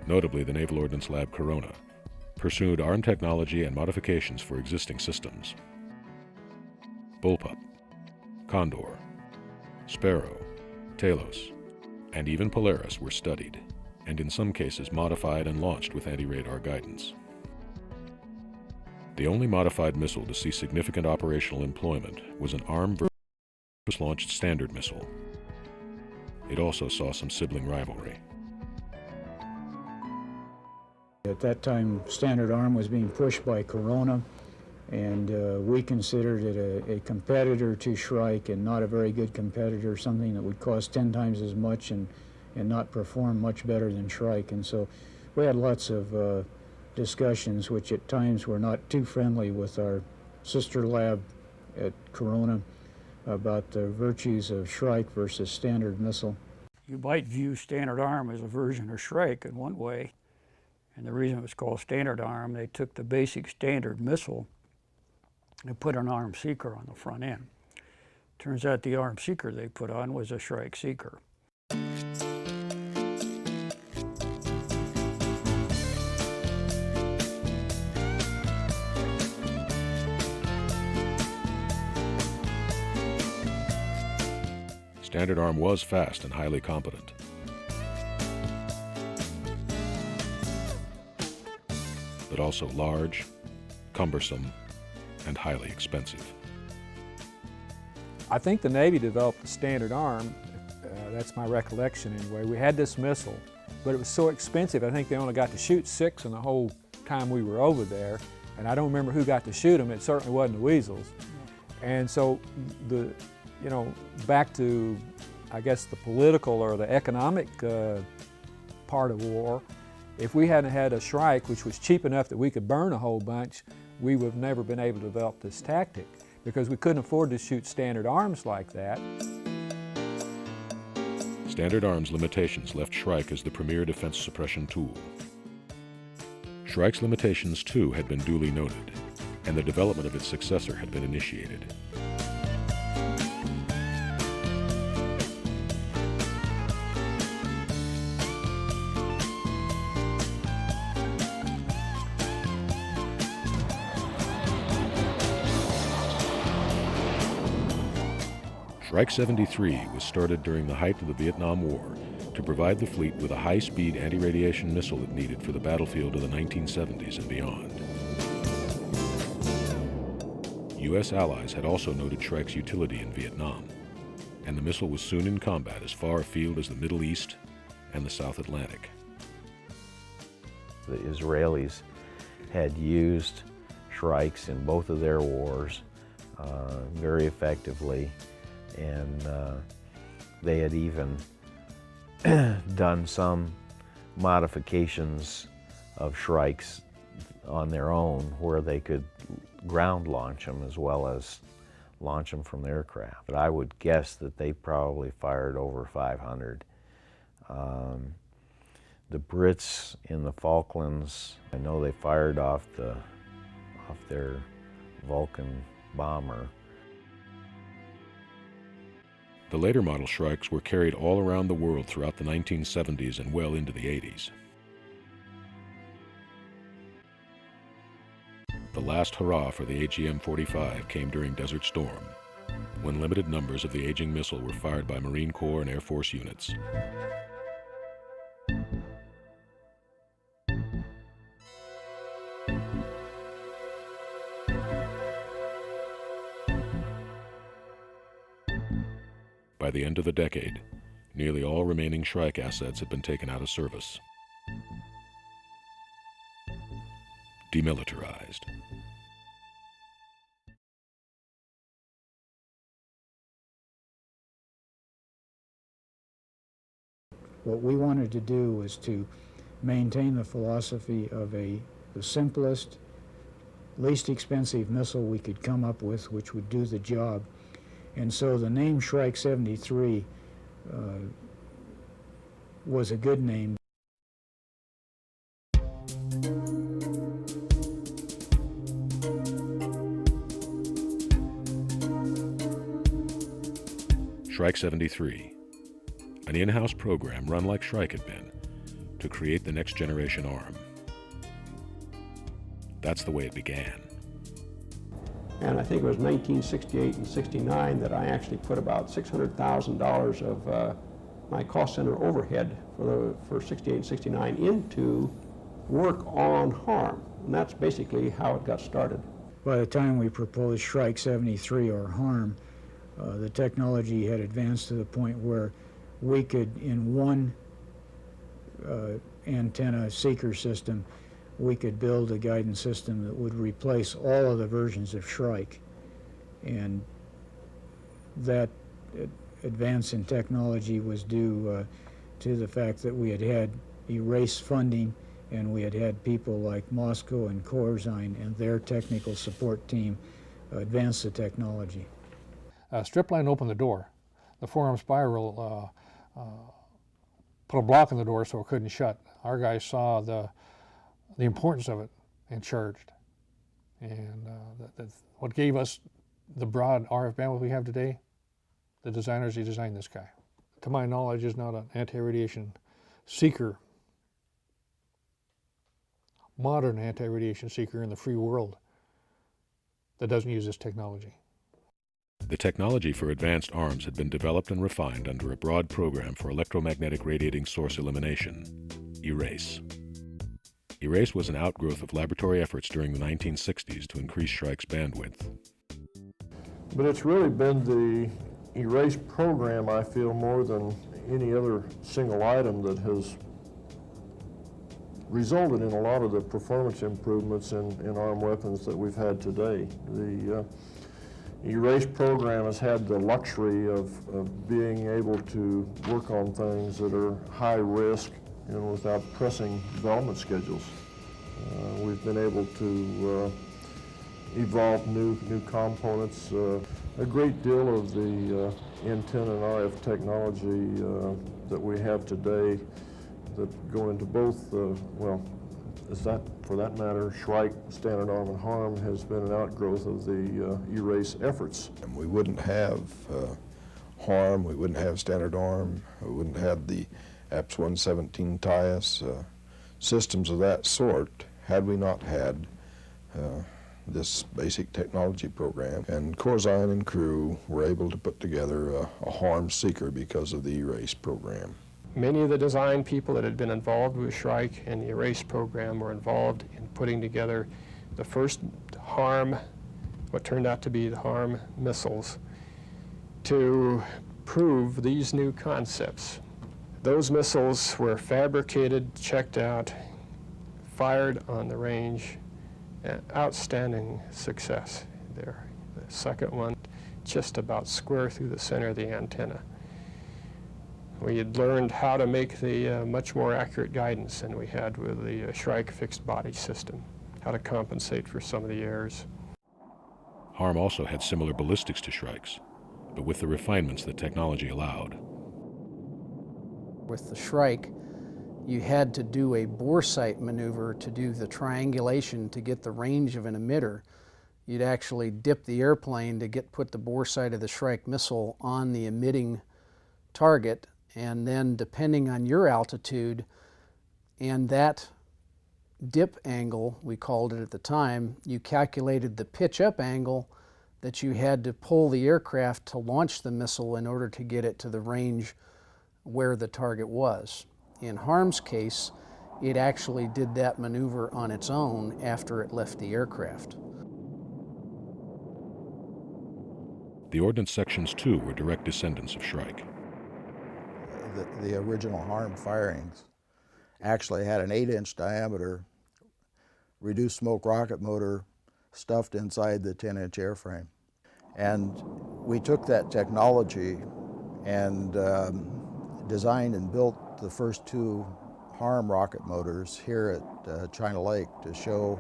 notably the Naval Ordnance Lab Corona, pursued arm technology and modifications for existing systems. Bullpup, Condor, Sparrow, Talos, and even Polaris were studied, and in some cases modified and launched with anti-radar guidance. The only modified missile to see significant operational employment was an arm-launched Standard missile. It also saw some sibling rivalry. At that time, Standard Arm was being pushed by Corona, and we considered it a competitor to Shrike, and not a very good competitor, something that would cost 10 times as much and not perform much better than Shrike. And so we had lots of discussions, which at times were not too friendly with our sister lab at Corona, about the virtues of Shrike versus Standard missile. You might view Standard Arm as a version of Shrike in one way, and the reason it was called Standard Arm, they took the basic Standard missile and put an arm seeker on the front end. Turns out the arm seeker they put on was a Shrike seeker. Standard Arm was fast and highly competent. But also large, cumbersome, and highly expensive. I think the Navy developed the Standard Arm, that's my recollection anyway. We had this missile, but it was so expensive, I think they only got to shoot 6 in the whole time we were over there, and I don't remember who got to shoot them. It certainly wasn't the Weasels. And so back to, I guess, the political or the economic part of war, if we hadn't had a Shrike, which was cheap enough that we could burn a whole bunch, we would have never been able to develop this tactic, because we couldn't afford to shoot Standard Arms like that. Standard Arms limitations left Shrike as the premier defense suppression tool. Shrike's limitations, too, had been duly noted, and the development of its successor had been initiated. Shrike 73 was started during the height of the Vietnam War to provide the fleet with a high-speed anti-radiation missile it needed for the battlefield of the 1970s and beyond. U.S. allies had also noted Shrike's utility in Vietnam, and the missile was soon in combat as far afield as the Middle East and the South Atlantic. The Israelis had used Shrikes in both of their wars very effectively, and they had even done some modifications of Shrikes on their own where they could ground launch them as well as launch them from the aircraft. But I would guess that they probably fired over 500. The Brits in the Falklands, I know they fired off their Vulcan bomber. The later model Shrikes were carried all around the world throughout the 1970s and well into the 80s. The last hurrah for the AGM-45 came during Desert Storm, when limited numbers of the aging missile were fired by Marine Corps and Air Force units. By the end of the decade, nearly all remaining Shrike assets had been taken out of service. Demilitarized. What we wanted to do was to maintain the philosophy of the simplest, least expensive missile we could come up with, which would do the job, And so the name Shrike 73 was a good name. Shrike 73, an in-house program run like Shrike had been to create the next generation arm. That's the way it began. And I think it was 1968 and 69 that I actually put about $600,000 of my cost center overhead for 68 and 69 into work on harm. And that's basically how it got started. By the time we proposed Shrike 73 or harm, the technology had advanced to the point where we could, in one antenna seeker system, we could build a guidance system that would replace all of the versions of Shrike. And that advance in technology was due to the fact that we had had erase funding, and we had had people like Moscow and Corzine and their technical support team advance the technology. Stripline opened the door. The forearm spiral put a block in the door so it couldn't shut. Our guys saw the importance of it and charged. And what gave us the broad RF bandwidth we have today, the designers who designed this guy. To my knowledge, is not an anti-radiation seeker, modern anti-radiation seeker in the free world that doesn't use this technology. The technology for advanced arms had been developed and refined under a broad program for electromagnetic radiating source elimination, ERASE. ERASE was an outgrowth of laboratory efforts during the 1960s to increase Shrike's bandwidth. But it's really been the ERASE program, I feel, more than any other single item that has resulted in a lot of the performance improvements in armed weapons that we've had today. The ERASE program has had the luxury of being able to work on things that are high risk and without pressing development schedules. We've been able to evolve new components. A great deal of the antenna and RF technology that we have today that go into both, for that matter, Shrike, Standard Arm, and Harm has been an outgrowth of the ERASE efforts. And we wouldn't have Harm, we wouldn't have Standard Arm, we wouldn't have the APS 117 TIAS, systems of that sort had we not had this basic technology program. And Corzine and crew were able to put together a harm seeker because of the ERASE program. Many of the design people that had been involved with Shrike and the ERASE program were involved in putting together the first harm, what turned out to be the harm missiles, to prove these new concepts. Those missiles were fabricated, checked out, fired on the range, and outstanding success there. The second one just about square through the center of the antenna. We had learned how to make the much more accurate guidance than we had with the Shrike fixed body system, how to compensate for some of the errors. Harm also had similar ballistics to Shrike's, but with the refinements that technology allowed. With the Shrike, you had to do a bore sight maneuver to do the triangulation to get the range of an emitter. You'd actually dip the airplane to put the bore sight of the Shrike missile on the emitting target, and then depending on your altitude and that dip angle, we called it at the time, you calculated the pitch up angle that you had to pull the aircraft to launch the missile in order to get it to the range where the target was. In Harm's case, it actually did that maneuver on its own after it left the aircraft. The Ordnance Sections, too, were direct descendants of Shrike. The original Harm firings actually had an 8-inch diameter reduced smoke rocket motor stuffed inside the 10-inch airframe. And we took that technology and designed and built the first 2 Harm rocket motors here at China Lake to show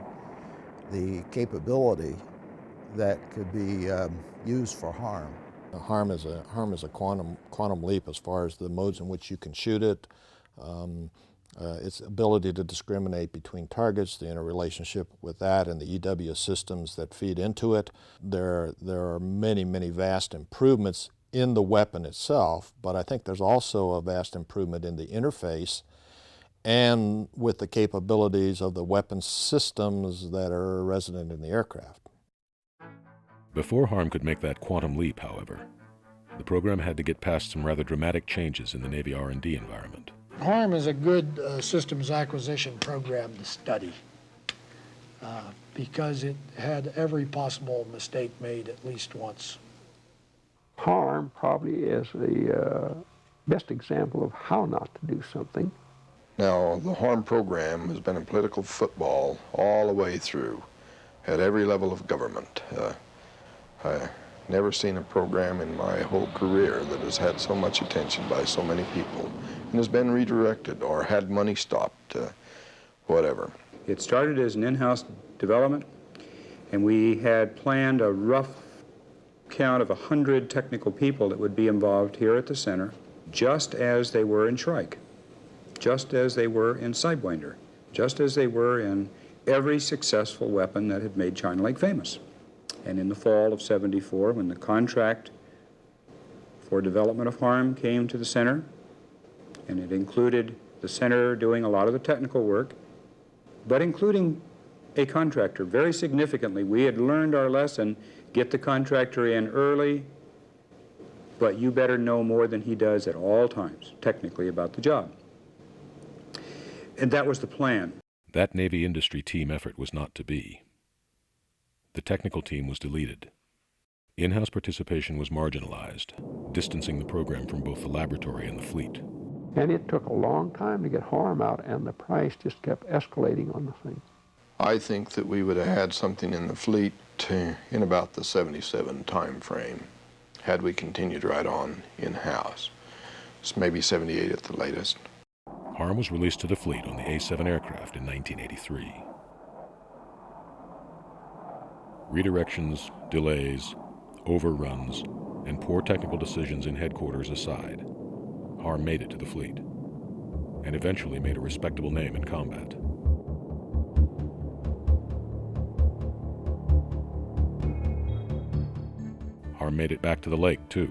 the capability that could be used for Harm. Harm is a quantum leap as far as the modes in which you can shoot it, its ability to discriminate between targets, the interrelationship with that and the EW systems that feed into it. There are many, many vast improvements in the weapon itself, but I think there's also a vast improvement in the interface and with the capabilities of the weapon systems that are resident in the aircraft. Before Harm could make that quantum leap, however, the program had to get past some rather dramatic changes in the Navy R&D environment. Harm is a good systems acquisition program to study because it had every possible mistake made at least once. Harm probably is the best example of how not to do something. Now, the Harm program has been a political football all the way through at every level of government. I've never seen a program in my whole career that has had so much attention by so many people and has been redirected or had money stopped, whatever. It started as an in-house development, and we had planned a rough count of 100 technical people that would be involved here at the center, just as they were in Shrike, just as they were in Sidewinder, just as they were in every successful weapon that had made China Lake famous. And in the fall of '74, when the contract for development of Harm came to the center, and it included the center doing a lot of the technical work, but including a contractor. Very significantly, we had learned our lesson: get the contractor in early, but you better know more than he does at all times, technically, about the job. And that was the plan. That Navy industry team effort was not to be. The technical team was deleted. In-house participation was marginalized, distancing the program from both the laboratory and the fleet. And it took a long time to get Harm out, and the price just kept escalating on the thing. I think that we would have had something in the fleet in about the '77 time frame had we continued right on in-house. It's maybe '78 at the latest. Harm was released to the fleet on the A-7 aircraft in 1983. Redirections, delays, overruns, and poor technical decisions in headquarters aside, Harm made it to the fleet, and eventually made a respectable name in combat. Harm made it back to the lake, too.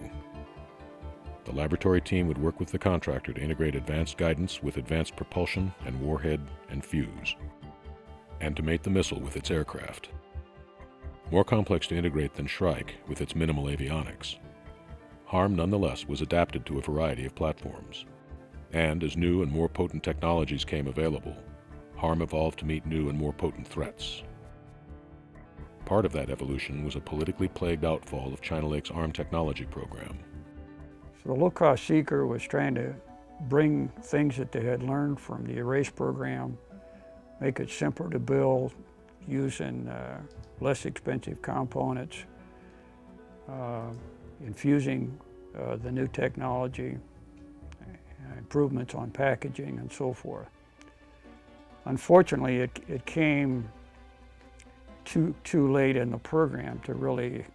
The laboratory team would work with the contractor to integrate advanced guidance with advanced propulsion and warhead and fuse, and to mate the missile with its aircraft. More complex to integrate than Shrike with its minimal avionics, Harm nonetheless was adapted to a variety of platforms. And as new and more potent technologies came available, Harm evolved to meet new and more potent threats. Part of that evolution was a politically plagued outfall of China Lake's arm technology program. So the low-cost seeker was trying to bring things that they had learned from the erase program, make it simpler to build using less expensive components, infusing the new technology, improvements on packaging and so forth. Unfortunately, it came too late in the program to really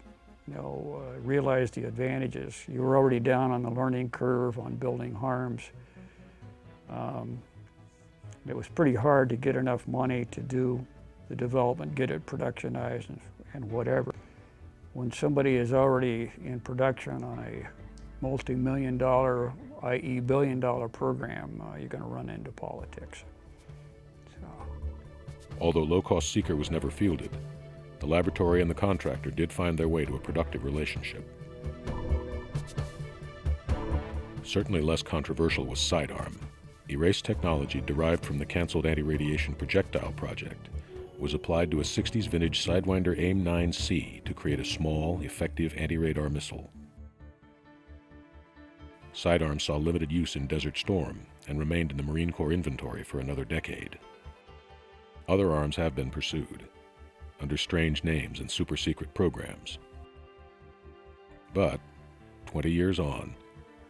realize the advantages. You were already down on the learning curve on building Harms. It was pretty hard to get enough money to do the development, get it productionized and whatever. When somebody is already in production on a multi-million-dollar, i.e. billion-dollar program, you're going to run into politics. Although low-cost seeker was never fielded, the laboratory and the contractor did find their way to a productive relationship. Certainly less controversial was sidearm. Erase technology derived from the canceled anti-radiation projectile project was applied to a 60s vintage Sidewinder AIM-9C to create a small, effective anti-radar missile. Sidearm saw limited use in Desert Storm and remained in the Marine Corps inventory for another decade. Other arms have been pursued, under strange names and super-secret programs. But, 20 years on,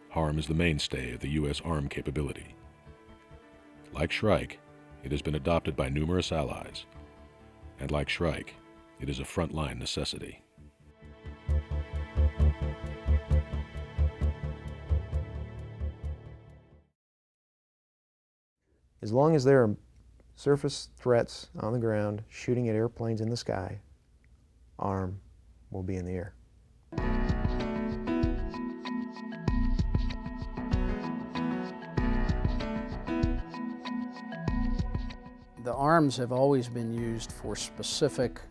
Harm is the mainstay of the U.S. arm capability. Like Shrike, it has been adopted by numerous allies, and like Shrike, it is a frontline necessity. As long as there are surface threats on the ground shooting at airplanes in the sky, ARM will be in the air. The arms have always been used for specific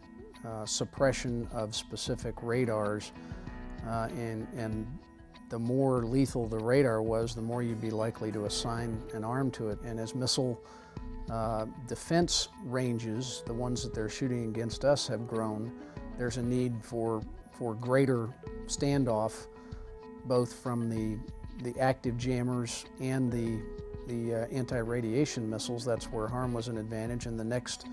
suppression of specific radars, and the more lethal the radar was, the more you'd be likely to assign an arm to it. And as missile defense ranges, the ones that they're shooting against us, have grown, there's a need for greater standoff, both from the active jammers and the anti-radiation missiles. That's where HARM was an advantage, and the next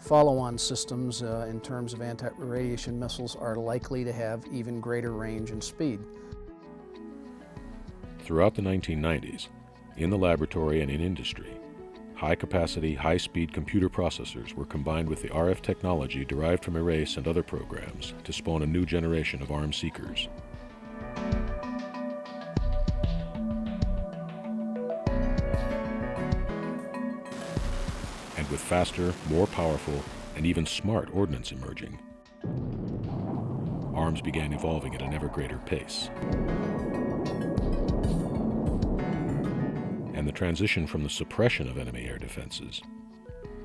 follow-on systems in terms of anti-radiation missiles are likely to have even greater range and speed. Throughout the 1990s, in the laboratory and in industry, high-capacity, high-speed computer processors were combined with the RF technology derived from Erase and other programs to spawn a new generation of ARM seekers. And with faster, more powerful, and even smart ordnance emerging, ARMs began evolving at an ever greater pace. And the transition from the suppression of enemy air defenses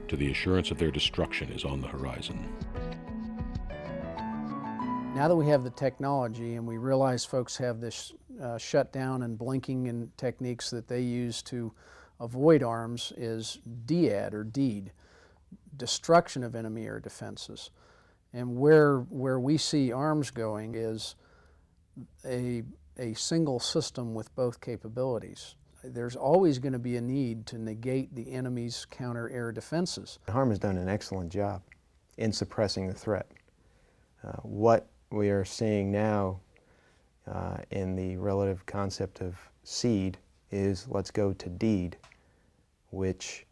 to the assurance of their destruction is on the horizon. Now that we have the technology and we realize folks have this shutdown and blinking and techniques that they use to avoid arms, is DEAD, or DEED, destruction of enemy air defenses. And where we see arms going is a single system with both capabilities. There's always going to be a need to negate the enemy's counter-air defenses. HARM has done an excellent job in suppressing the threat. What we are seeing now in the relative concept of SEED is let's go to DEED, which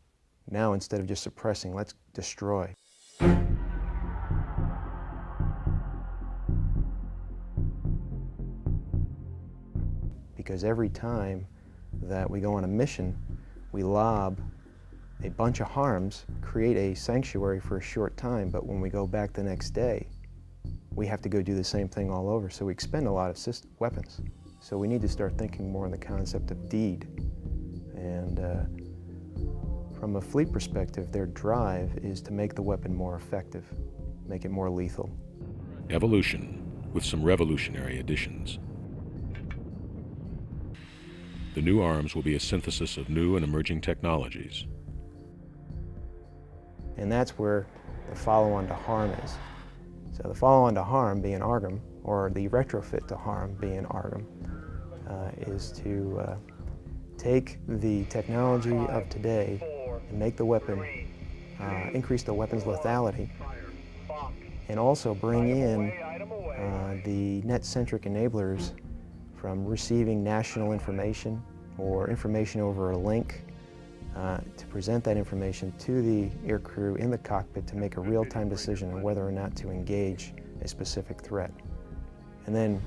now, instead of just suppressing, let's destroy. Because every time that we go on a mission, we lob a bunch of harms, create a sanctuary for a short time, but when we go back the next day, we have to go do the same thing all over. So we expend a lot of weapons. So we need to start thinking more in the concept of DEED. And from a fleet perspective, their drive is to make the weapon more effective, make it more lethal. Evolution, with some revolutionary additions. The new arms will be a synthesis of new and emerging technologies. And that's where the follow-on to HARM is. So the follow-on to HARM being ARGM, or the retrofit to HARM being ARGM, is to take the technology of today and make the weapon, increase the weapon's lethality, and also bring in the net-centric enablers from receiving national information or information over a link to present that information to the aircrew in the cockpit to make a real-time decision on whether or not to engage a specific threat. And then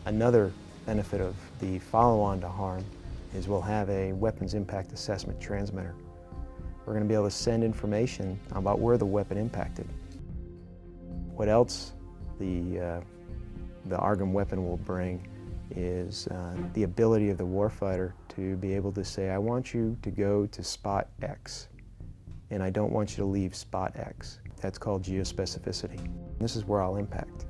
another benefit of the follow-on to HARM is we'll have a weapons impact assessment transmitter. We're going to be able to send information about where the weapon impacted. What else the ARGM weapon will bring is the ability of the warfighter to be able to say, I want you to go to spot X, and I don't want you to leave spot X. That's called geospecificity. This is where I'll impact.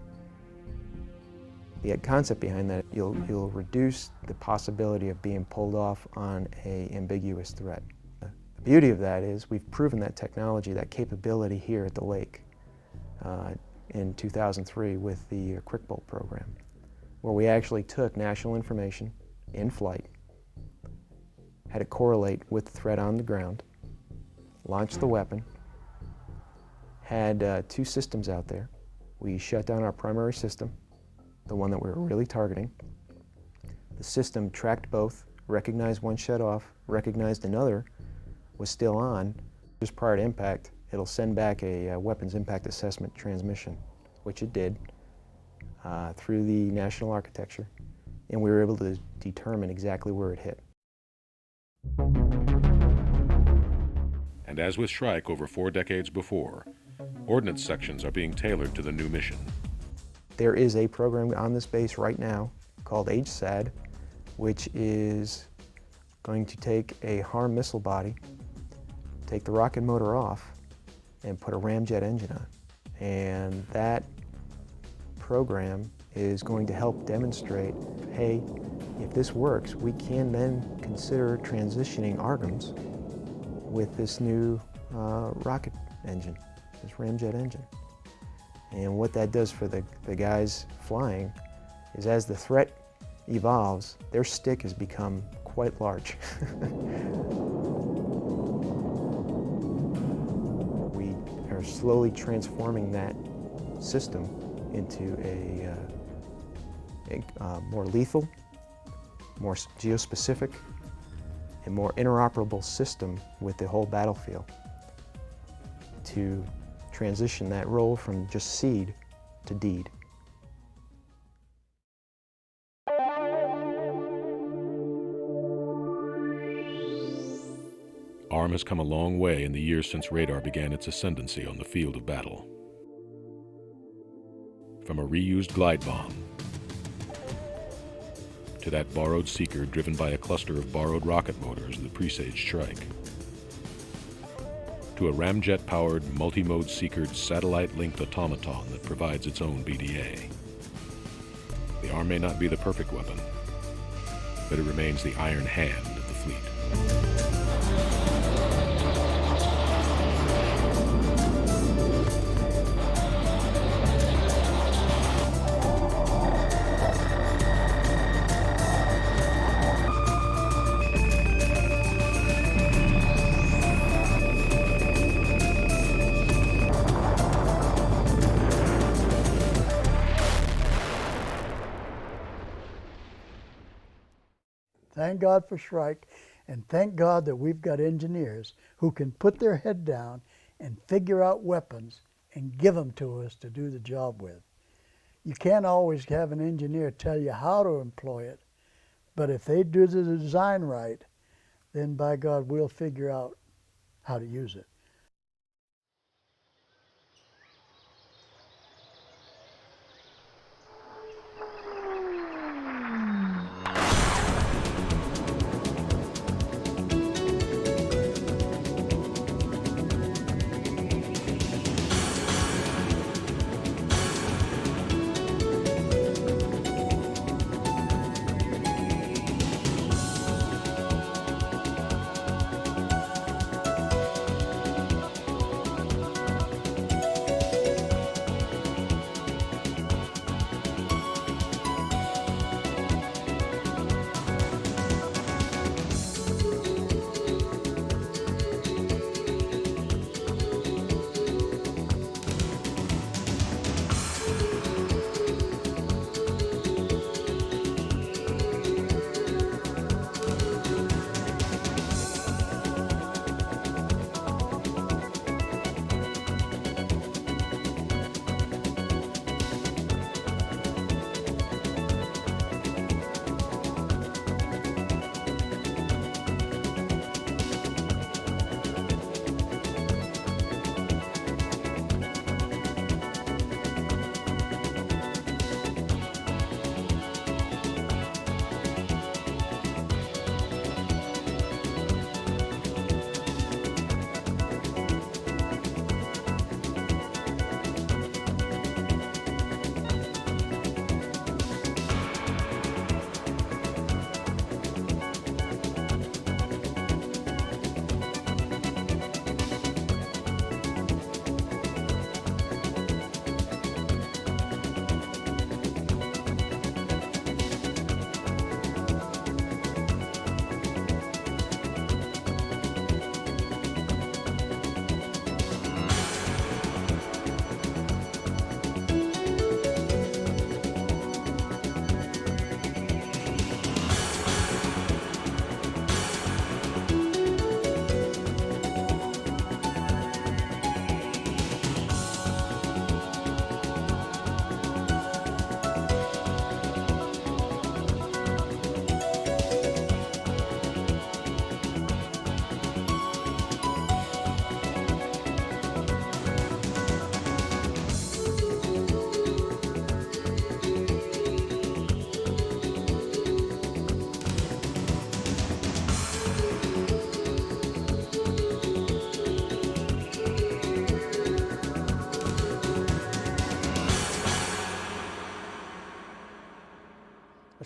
The concept behind that, you'll reduce the possibility of being pulled off on an ambiguous threat. The beauty of that is we've proven that technology, that capability here at the lake in 2003 with the Quick Bolt program, where we actually took national information in flight, had it correlate with the threat on the ground, launched the weapon, had two systems out there. We shut down our primary system, the one that we were really targeting. The system tracked both, recognized one shut off, recognized another was still on. Just prior to impact, it'll send back a weapons impact assessment transmission, which it did through the national architecture, and we were able to determine exactly where it hit. And as with Shrike over 4 decades before, ordnance sections are being tailored to the new mission. There is a program on this base right now called HSAD, which is going to take a HARM missile body, take the rocket motor off, and put a ramjet engine on. And that program is going to help demonstrate, hey, if this works, we can then consider transitioning ARGMs with this new rocket engine, this ramjet engine. And what that does for the guys flying is as the threat evolves, their stick has become quite large. We are slowly transforming that system into a more lethal, more geospecific, and more interoperable system with the whole battlefield to transition that role from just seed to deed. ARM has come a long way in the years since radar began its ascendancy on the field of battle. From a reused glide bomb to that borrowed seeker driven by a cluster of borrowed rocket motors, the presaged Shrike, to a ramjet-powered, multi-mode seekered, satellite-linked automaton that provides its own BDA. The ARM may not be the perfect weapon, but it remains the iron hand of the fleet. Thank God for Shrike, and thank God that we've got engineers who can put their head down and figure out weapons and give them to us to do the job with. You can't always have an engineer tell you how to employ it, but if they do the design right, then by God, we'll figure out how to use it.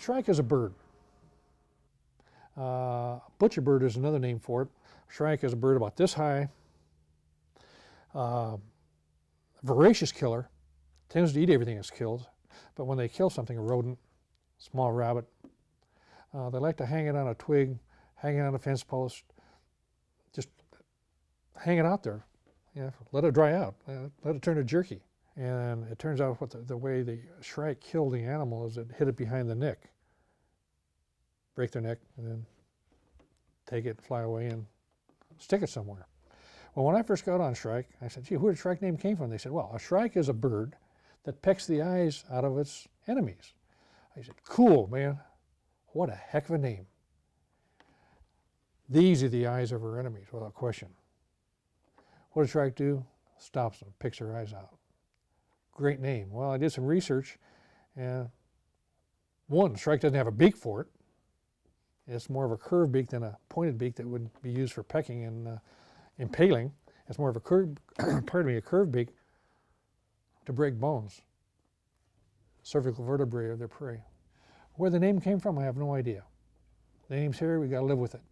shrike is a bird. Butcherbird is another name for it. Shrike is a bird about this high. Voracious killer, tends to eat everything that's killed, but when they kill something, a rodent, small rabbit, they like to hang it on a twig, hang it on a fence post, just hang it out there, let it dry out, let it turn to jerky. And it turns out the way the shrike killed the animal is it hit it behind the neck, break their neck, and then take it, fly away, and stick it somewhere. Well, when I first got on shrike, I said, gee, where did shrike name came from? They said, well, a shrike is a bird that pecks the eyes out of its enemies. I said, cool, man. What a heck of a name. These are the eyes of her enemies, without question. What does shrike do? Stops them, picks her eyes out. Great name. Well, I did some research, and one, shrike doesn't have a beak for it. It's more of a curved beak than a pointed beak that would be used for pecking and impaling. It's more of a curved, a curved beak to break bones, cervical vertebrae of their prey. Where the name came from, I have no idea. The name's here, we got to live with it.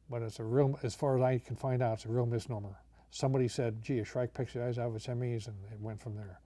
But it's a real, as far as I can find out, it's a real misnomer. Somebody said, gee, a shrike picks the eyes out of its enemies, and it went from there.